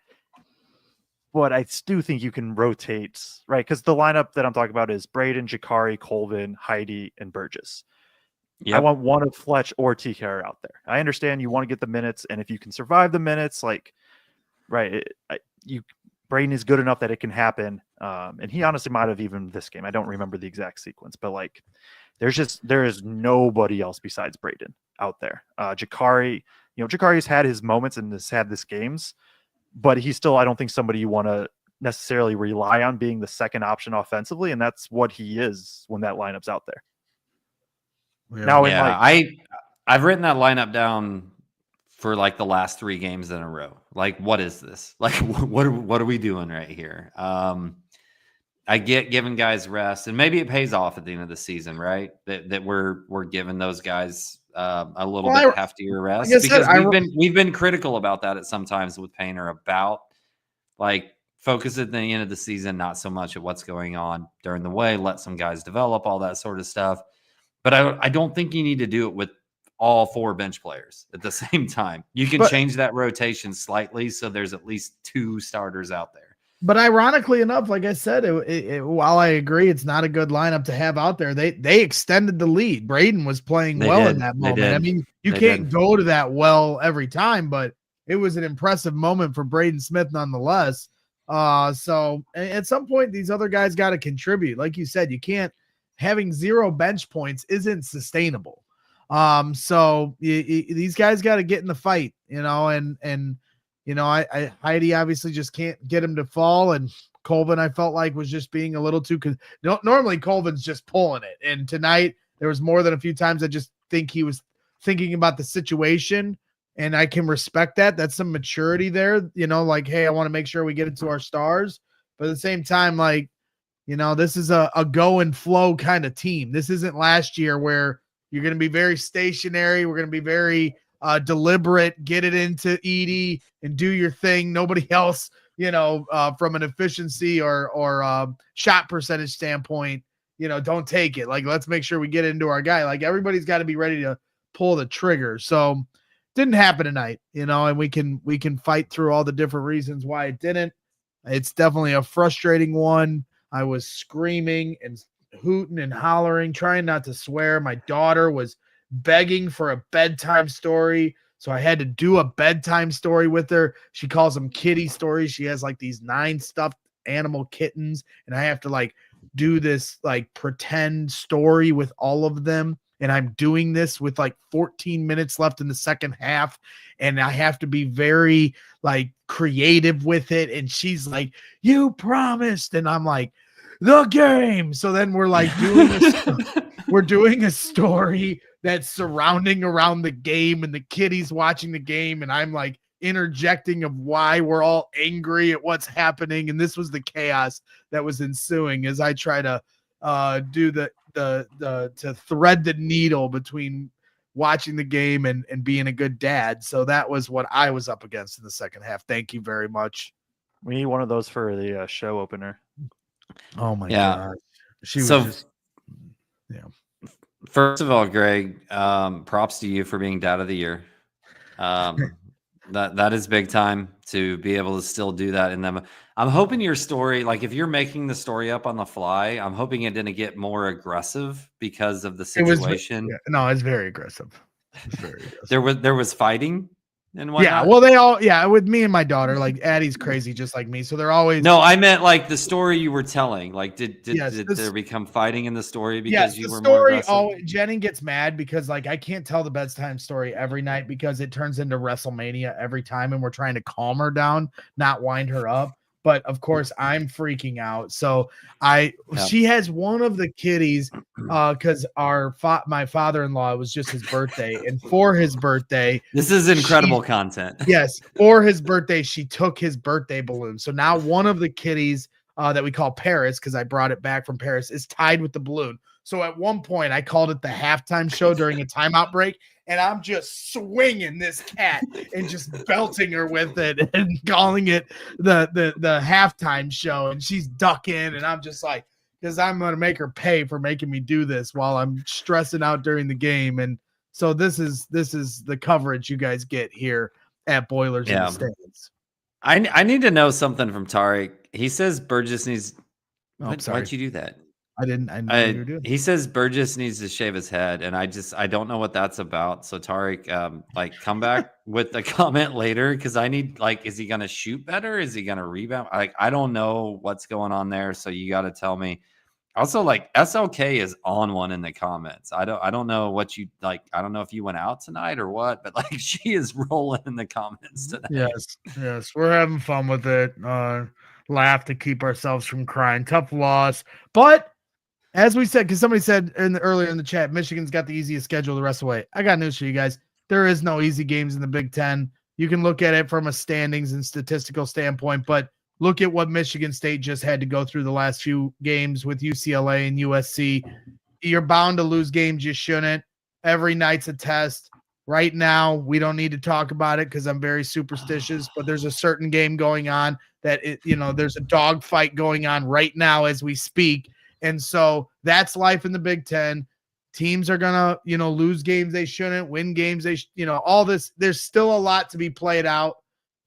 but I do think you can rotate, right? Because the lineup that I'm talking about is Braden, Jakari, Colvin, Heidi, and Burgess. Yep. I want one of Fletch or TKR out there. I understand you want to get the minutes, and if you can survive the minutes, like, right, Braden is good enough that it can happen. And he honestly might have even this game. I don't remember the exact sequence, but like, there is nobody else besides Braden out there. Jakari, Jakari's had his moments and has had this games, but he's still, I don't think, somebody you want to necessarily rely on being the second option offensively, and that's what he is when that lineup's out there. Now, I've written that lineup down for like the last 3 games in a row. Like, what is this? Like, what are we doing right here? I get giving guys rest, and maybe it pays off at the end of the season, right? That we're giving those guys a little bit heftier rest, like I said, because we've been critical about that at sometimes with Painter about like focus at the end of the season, not so much at what's going on during the way. Let some guys develop, all that sort of stuff. But I don't think you need to do it with all 4 bench players at the same time. You can change that rotation slightly so there's at least 2 starters out there. But ironically enough, like I said, while I agree it's not a good lineup to have out there, they extended the lead. Braden was playing in that moment. I mean, you can't go to that well every time, but it was an impressive moment for Braden Smith nonetheless. So at some point, these other guys got to contribute. Like you said, you can't having 0 bench points isn't sustainable. So these guys got to get in the fight, and Heidi obviously just can't get him to fall, and Colvin I felt like was just being a little too. Normally Colvin's just pulling it, and tonight there was more than a few times I just think he was thinking about the situation, and I can respect that. That's some maturity there, like, hey, I want to make sure we get it to our stars, but at the same time, like, this is a go and flow kind of team. This isn't last year where you're going to be very stationary. We're going to be very deliberate, get it into Edie and do your thing. Nobody else, from an efficiency or shot percentage standpoint, don't take it. Like, let's make sure we get into our guy. Like, everybody's got to be ready to pull the trigger. So didn't happen tonight, and we can fight through all the different reasons why it didn't. It's definitely a frustrating one. I was screaming and hooting and hollering, trying not to swear. My daughter was begging for a bedtime story, so I had to do a bedtime story with her. She calls them kitty stories. She has like these 9 stuffed animal kittens, and I have to like do this like pretend story with all of them, and I'm doing this with like 14 minutes left in the second half, and I have to be very like creative with it. And she's like, you promised, and I'm like, the game. So then we're like doing a story that's surrounding around the game, and the kitties watching the game, and I'm like interjecting of why we're all angry at what's happening. And this was the chaos that was ensuing as I try to do to thread the needle between watching the game and being a good dad. So that was what I was up against in the second half. Thank you very much. We need one of those for the show opener. Oh my God. She was just, First of all, Greg, props to you for being dad of the year. That is big time to be able to still do that in them. I'm hoping your story, like if you're making the story up on the fly, I'm hoping it didn't get more aggressive because of the situation. No, it's very aggressive. There was fighting and whatnot. Yeah, well, they all, with me and my daughter, like Addie's crazy just like me, so they're always. No, I meant like the story you were telling. Like, did there become fighting in the story because you were more aggressive? Jenny gets mad because like I can't tell the bedtime story every night because it turns into WrestleMania every time, and we're trying to calm her down, not wind her up. But of course, I'm freaking out. So she has one of the kitties because my father-in-law, it was just his birthday, and for his birthday, this is incredible content. Yes, for his birthday, she took his birthday balloon. So now one of the kitties that we call Paris, because I brought it back from Paris, is tied with the balloon. So at one point, I called it the halftime show during a timeout break, and I'm just swinging this cat and just belting her with it and calling it the halftime show. And she's ducking, and I'm just like, because I'm going to make her pay for making me do this while I'm stressing out during the game. And so this is the coverage you guys get here at Boilers in the Stands. I need to know something from Tariq. He says Burgess needs. Why'd you do that? I didn't know what you were doing. He says Burgess needs to shave his head, and I don't know what that's about. So Tariq, come back with a comment later, because I need, is he gonna shoot better? Is he gonna rebound? I don't know what's going on there. So you got to tell me. Also, SLK is on one in the comments. I don't know what you like. I don't know if you went out tonight or what, but she is rolling in the comments tonight. Yes, we're having fun with it. Laugh to keep ourselves from crying. Tough loss, but As we said, because somebody said earlier in the chat, Michigan's got the easiest schedule the rest of the way. I got news for you guys. There is no easy games in the Big Ten. You can look at it from a standings and statistical standpoint, but look at what Michigan State just had to go through the last few games with UCLA and USC. You're bound to lose games you shouldn't. Every night's a test. Right now, we don't need to talk about it because I'm very superstitious, but there's a certain game going on that there's a dog fight going on right now as we speak. And so that's life in the Big Ten. Teams are going to, lose games they shouldn't, win games they, all this. There's still a lot to be played out.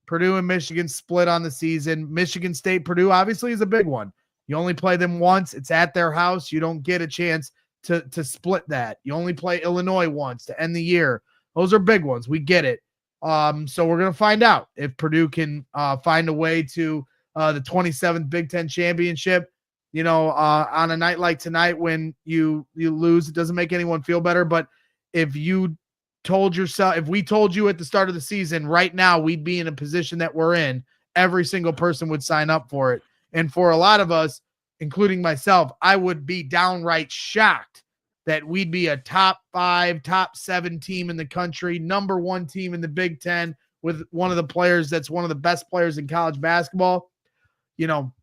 Purdue and Michigan split on the season. Michigan State, Purdue obviously is a big one. You only play them once. It's at their house. You don't get a chance to split that. You only play Illinois once to end the year. Those are big ones. We get it. So we're going to find out if Purdue can find a way to the 27th Big Ten championship. On a night like tonight when you lose, it doesn't make anyone feel better. But if we told you at the start of the season, right now we'd be in a position that we're in, every single person would sign up for it. And for a lot of us, including myself, I would be downright shocked that we'd be a top 5, top 7 team in the country, number 1 team in the Big Ten with one of the players that's one of the best players in college basketball.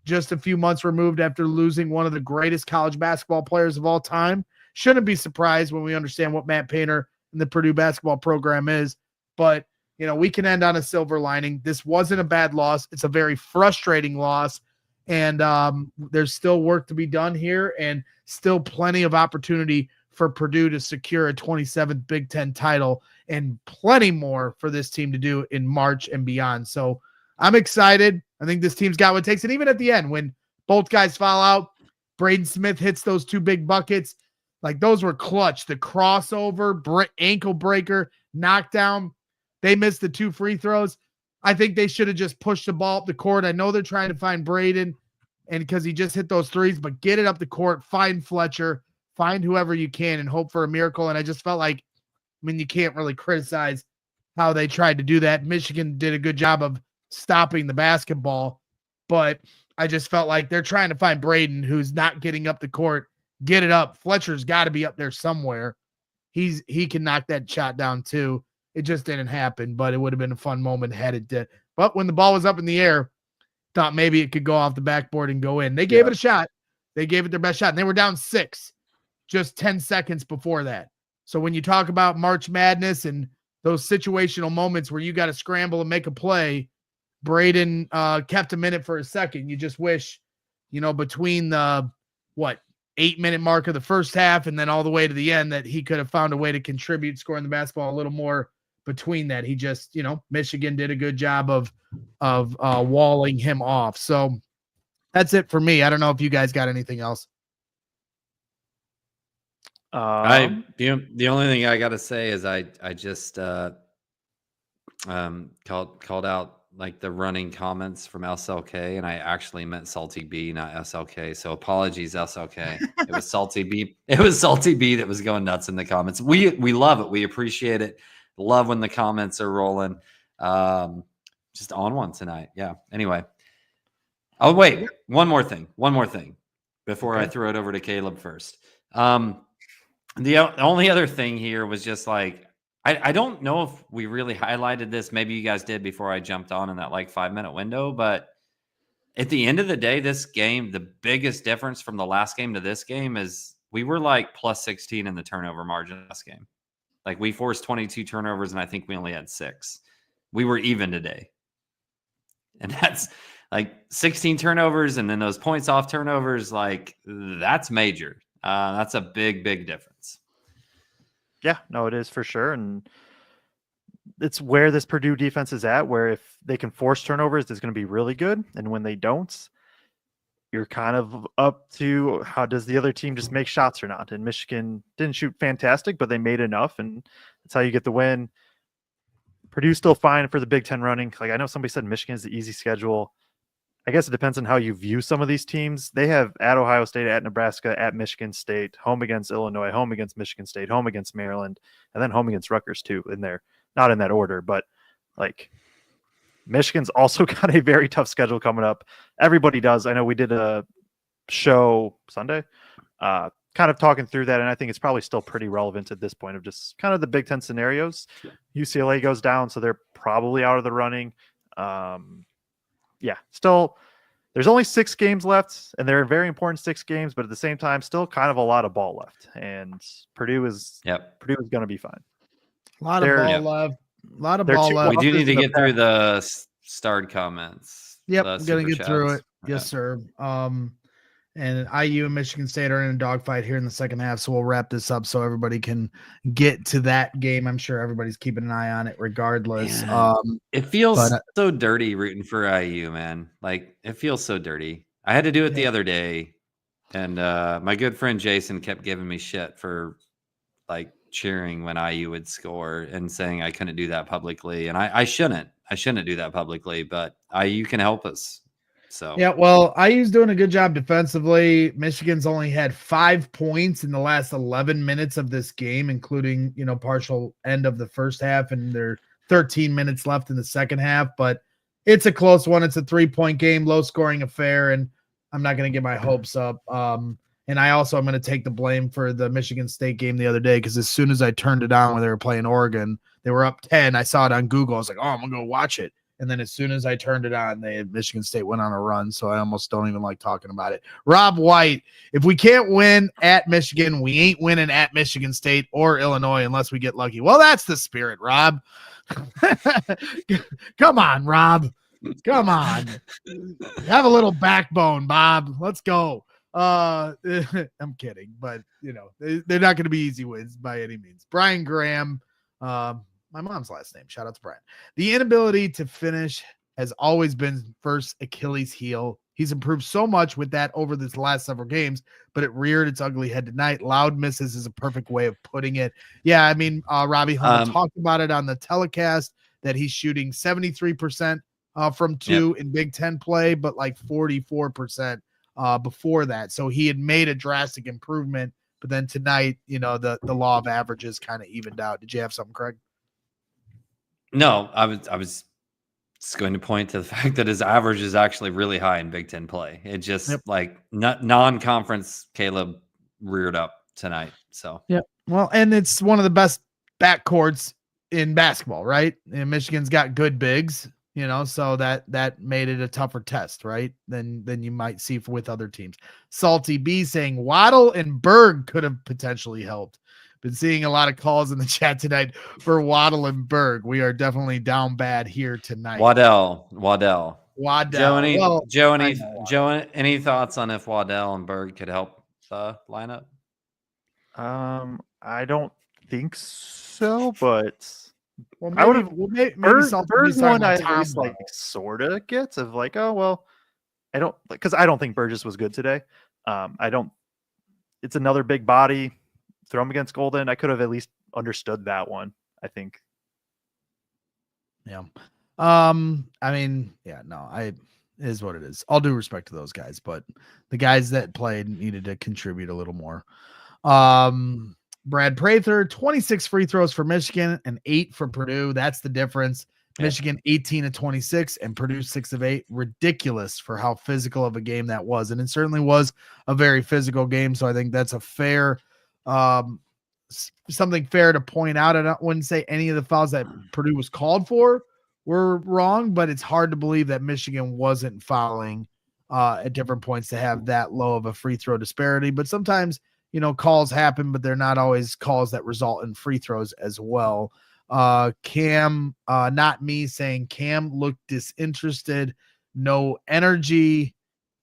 Just a few months removed after losing one of the greatest college basketball players of all time. Shouldn't be surprised when we understand what Matt Painter and the Purdue basketball program is. But, we can end on a silver lining. This wasn't a bad loss. It's a very frustrating loss. And there's still work to be done here and still plenty of opportunity for Purdue to secure a 27th Big Ten title and plenty more for this team to do in March and beyond. So I'm excited. I think this team's got what it takes. And even at the end, when both guys foul out, Braden Smith hits those 2 big buckets. Like those were clutch. The crossover, ankle breaker, knockdown. They missed the 2 free throws. I think they should have just pushed the ball up the court. I know they're trying to find Braden and because he just hit those 3s, but get it up the court, find Fletcher, find whoever you can and hope for a miracle. And I just felt like, you can't really criticize how they tried to do that. Michigan did a good job of stopping the basketball, but I just felt like they're trying to find Braden, who's not getting up the court, get it up. Fletcher's got to be up there somewhere. He can knock that shot down too. It just didn't happen, but it would have been a fun moment had it did. But when the ball was up in the air, thought maybe it could go off the backboard and go in. They gave it a shot. They gave it their best shot, and they were down 6 just 10 seconds before that. So when you talk about March Madness and those situational moments where you got to scramble and make a play, Braden kept him in it for a second. You just wish, between the 8-minute mark of the first half and then all the way to the end that he could have found a way to contribute scoring the basketball a little more between that. He just, Michigan did a good job of walling him off. So that's it for me. I don't know if you guys got anything else. The only thing I got to say is I just called out like the running comments from SLK, and I actually meant Salty B, not SLK. So apologies, SLK. It was Salty B. It was Salty B that was going nuts in the comments. We love it. We appreciate it. Love when the comments are rolling. Just on one tonight. Yeah. Anyway. Oh wait, one more thing before I throw it over to Caleb first. The only other thing here was just like, I don't know if we really highlighted this. Maybe you guys did before I jumped on in that 5-minute window. But at the end of the day, this game, the biggest difference from the last game to this game is we were plus 16 in the turnover margin last game. We forced 22 turnovers, and I think we only had 6. We were even today. And that's 16 turnovers, and then those points off turnovers, that's major. That's a big, big difference. Yeah, no, it is for sure. And it's where this Purdue defense is at, where if they can force turnovers, it's going to be really good. And when they don't, you're kind of up to how does the other team just make shots or not. And Michigan didn't shoot fantastic, but they made enough. And that's how you get the win. Purdue's still fine for the Big Ten running. I know somebody said Michigan is the easy schedule. I guess it depends on how you view some of these teams. They have at Ohio State, at Nebraska, at Michigan State, home against Illinois, home against Michigan State, home against Maryland, and then home against Rutgers too in there. Not in that order, but Michigan's also got a very tough schedule coming up. Everybody does. I know we did a show Sunday kind of talking through that, and I think it's probably still pretty relevant at this point of just kind of the Big Ten scenarios. UCLA goes down, so they're probably out of the running. Still, there's only 6 games left, and they're very important 6 games, but at the same time, still kind of a lot of ball left. And Purdue is going to be fine. A lot of ball left. A lot of ball left. We do need to get through the starred comments. Yep, I'm going to get through it. Yes, sir. And IU and Michigan State are in a dogfight here in the second half, so we'll wrap this up so everybody can get to that game. I'm sure everybody's keeping an eye on it regardless. It feels so dirty rooting for IU, man. Like, it feels so dirty. I had to do it the other day, and my good friend Jason kept giving me shit for, like, cheering when IU would score and saying I couldn't do that publicly, and I shouldn't. I shouldn't do that publicly, but IU can help us. So yeah, well, IU's doing a good job defensively. Michigan's only had 5 points in the last 11 minutes of this game, including, partial end of the first half, and there are 13 minutes left in the second half. But it's a close one. It's a 3-point game, low-scoring affair, and I'm not going to get my hopes up. And I also am going to take the blame for the Michigan State game the other day because as soon as I turned it on when they were playing Oregon, they were up 10. I saw it on Google. I was like, I'm going to go watch it. And then as soon as I turned it on, Michigan State went on a run. So I almost don't even like talking about it. Rob White, if we can't win at Michigan, we ain't winning at Michigan State or Illinois unless we get lucky. Well, that's the spirit, Rob. Come on, Rob. Come on. Have a little backbone, Bob. Let's go. I'm kidding, but they're not going to be easy wins by any means. Brian Graham, my mom's last name. Shout out to Brian. The inability to finish has always been Furst's Achilles heel. He's improved so much with that over this last several games, but it reared its ugly head tonight. Loud misses is a perfect way of putting it. Yeah, I mean, Robbie Hummel talked about it on the telecast that he's shooting 73% from 2 in Big Ten play, but like 44% before that. So he had made a drastic improvement, but then tonight, the law of averages kind of evened out. Did you have something, Kraig? No, I was just going to point to the fact that his average is actually really high in Big Ten play. It just like non-conference Caleb reared up tonight. So well, and it's one of the best backcourts in basketball, right? And Michigan's got good bigs, so that made it a tougher test, right? Than you might see with other teams. Salty B saying Waddle and Berg could have potentially helped. Been seeing a lot of calls in the chat tonight for Waddle and Berg. We are definitely down bad here tonight. Waddell. Joe, any thoughts on if Waddell and Berg could help the lineup? I don't think so, but maybe, I would have. Berg's one I at least like sort of gets of like, oh well, I don't because I don't think Burgess was good today. I don't. It's another big body. Throw him against Golden. I could have at least understood that one, I think. Yeah. It is what it is. All due respect to those guys, but the guys that played needed to contribute a little more. Brad Prather, 26 free throws for Michigan and 8 for Purdue. That's the difference. Michigan 18 of 26 and Purdue 6 of 8. Ridiculous for how physical of a game that was. And it certainly was a very physical game. So I think that's a fair something fair to point out. I wouldn't say any of the fouls that Purdue was called for were wrong, but it's hard to believe that Michigan wasn't fouling at different points to have that low of a free throw disparity. But sometimes, calls happen, but they're not always calls that result in free throws as well. Cam, not me, saying Cam looked disinterested, no energy.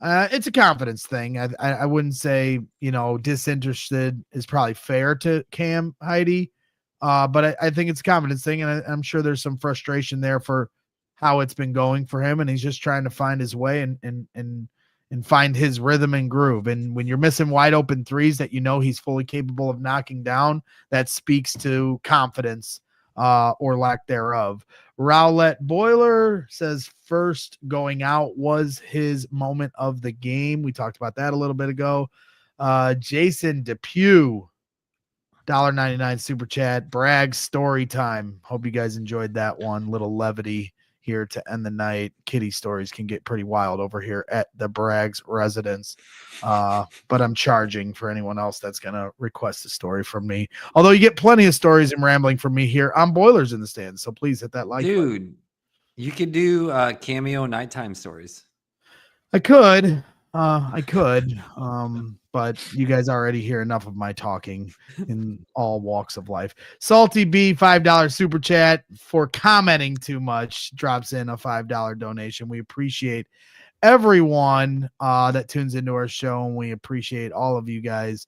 It's a confidence thing. I wouldn't say, disinterested is probably fair to Cam Heidi. But I think it's a confidence thing. And I'm sure there's some frustration there for how it's been going for him. And he's just trying to find his way and find his rhythm and groove. And when you're missing wide open threes that he's fully capable of knocking down, that speaks to confidence or lack thereof. Rowlett Boiler says Furst going out was his moment of the game. We talked about that a little bit ago. Jason Depew, $1.99 super chat. Bragg story time. Hope you guys enjoyed that one. Little levity here to end the night. Kitty stories can get pretty wild over here at the Braggs residence. But I'm charging for anyone else that's going to request a story from me. Although you get plenty of stories and rambling from me here on Boilers in the Stands. So please hit that like button. Dude, you could do cameo nighttime stories. I could, but you guys already hear enough of my talking in all walks of life. Salty B, $5 super chat for commenting too much, drops in a $5 donation. We appreciate everyone that tunes into our show, and we appreciate all of you guys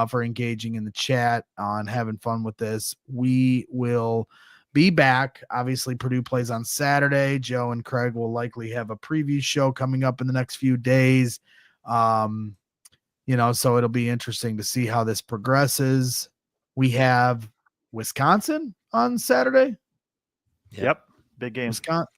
for engaging in the chat on having fun with this. We will be back. Obviously, Purdue plays on Saturday. Joe and Kraig will likely have a preview show coming up in the next few days. So it'll be interesting to see how this progresses. We have Wisconsin on Saturday. Yep. Big game.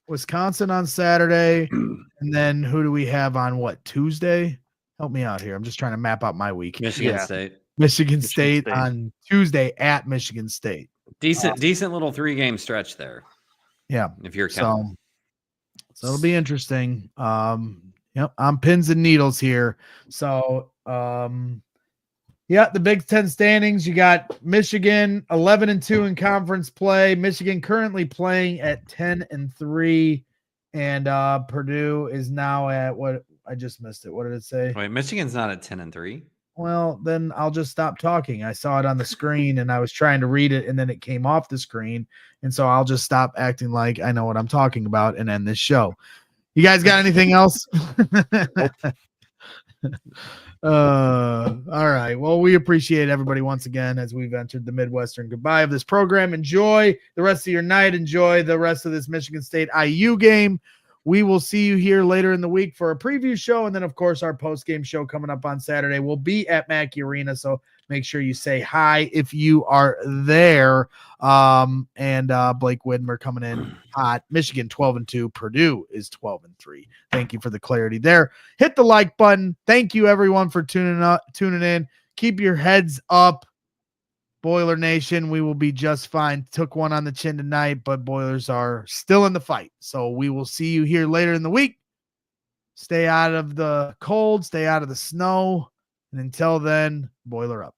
Wisconsin on Saturday. And then who do we have on Tuesday? Help me out here. I'm just trying to map out my week. Michigan State. Michigan State on Tuesday at Michigan State. Decent little 3-game stretch there. Yeah. If you're counting. So it'll be interesting. I'm pins and needles here. So, the Big Ten standings, you got Michigan 11-2 in conference play. Michigan currently playing at 10-3, and Purdue is now at what? I just missed it. What did it say? Wait, Michigan's not at 10-3. Well, then I'll just stop talking. I saw it on the screen and I was trying to read it and then it came off the screen. And so I'll just stop acting like I know what I'm talking about and end this show. You guys got anything else? All right. Well, we appreciate everybody once again as we've entered the Midwestern goodbye of this program. Enjoy the rest of your night. Enjoy the rest of this Michigan State IU game. We will see you here later in the week for a preview show. And then, of course, our post-game show coming up on Saturday will be at Mackey Arena. So make sure you say hi if you are there. And Blake Widmer coming in hot. Michigan 12-2. Purdue is 12-3. Thank you for the clarity there. Hit the like button. Thank you, everyone, for tuning in. Keep your heads up. Boiler Nation, we will be just fine. Took one on the chin tonight, but Boilers are still in the fight. So we will see you here later in the week. Stay out of the cold, stay out of the snow. And until then, Boiler up.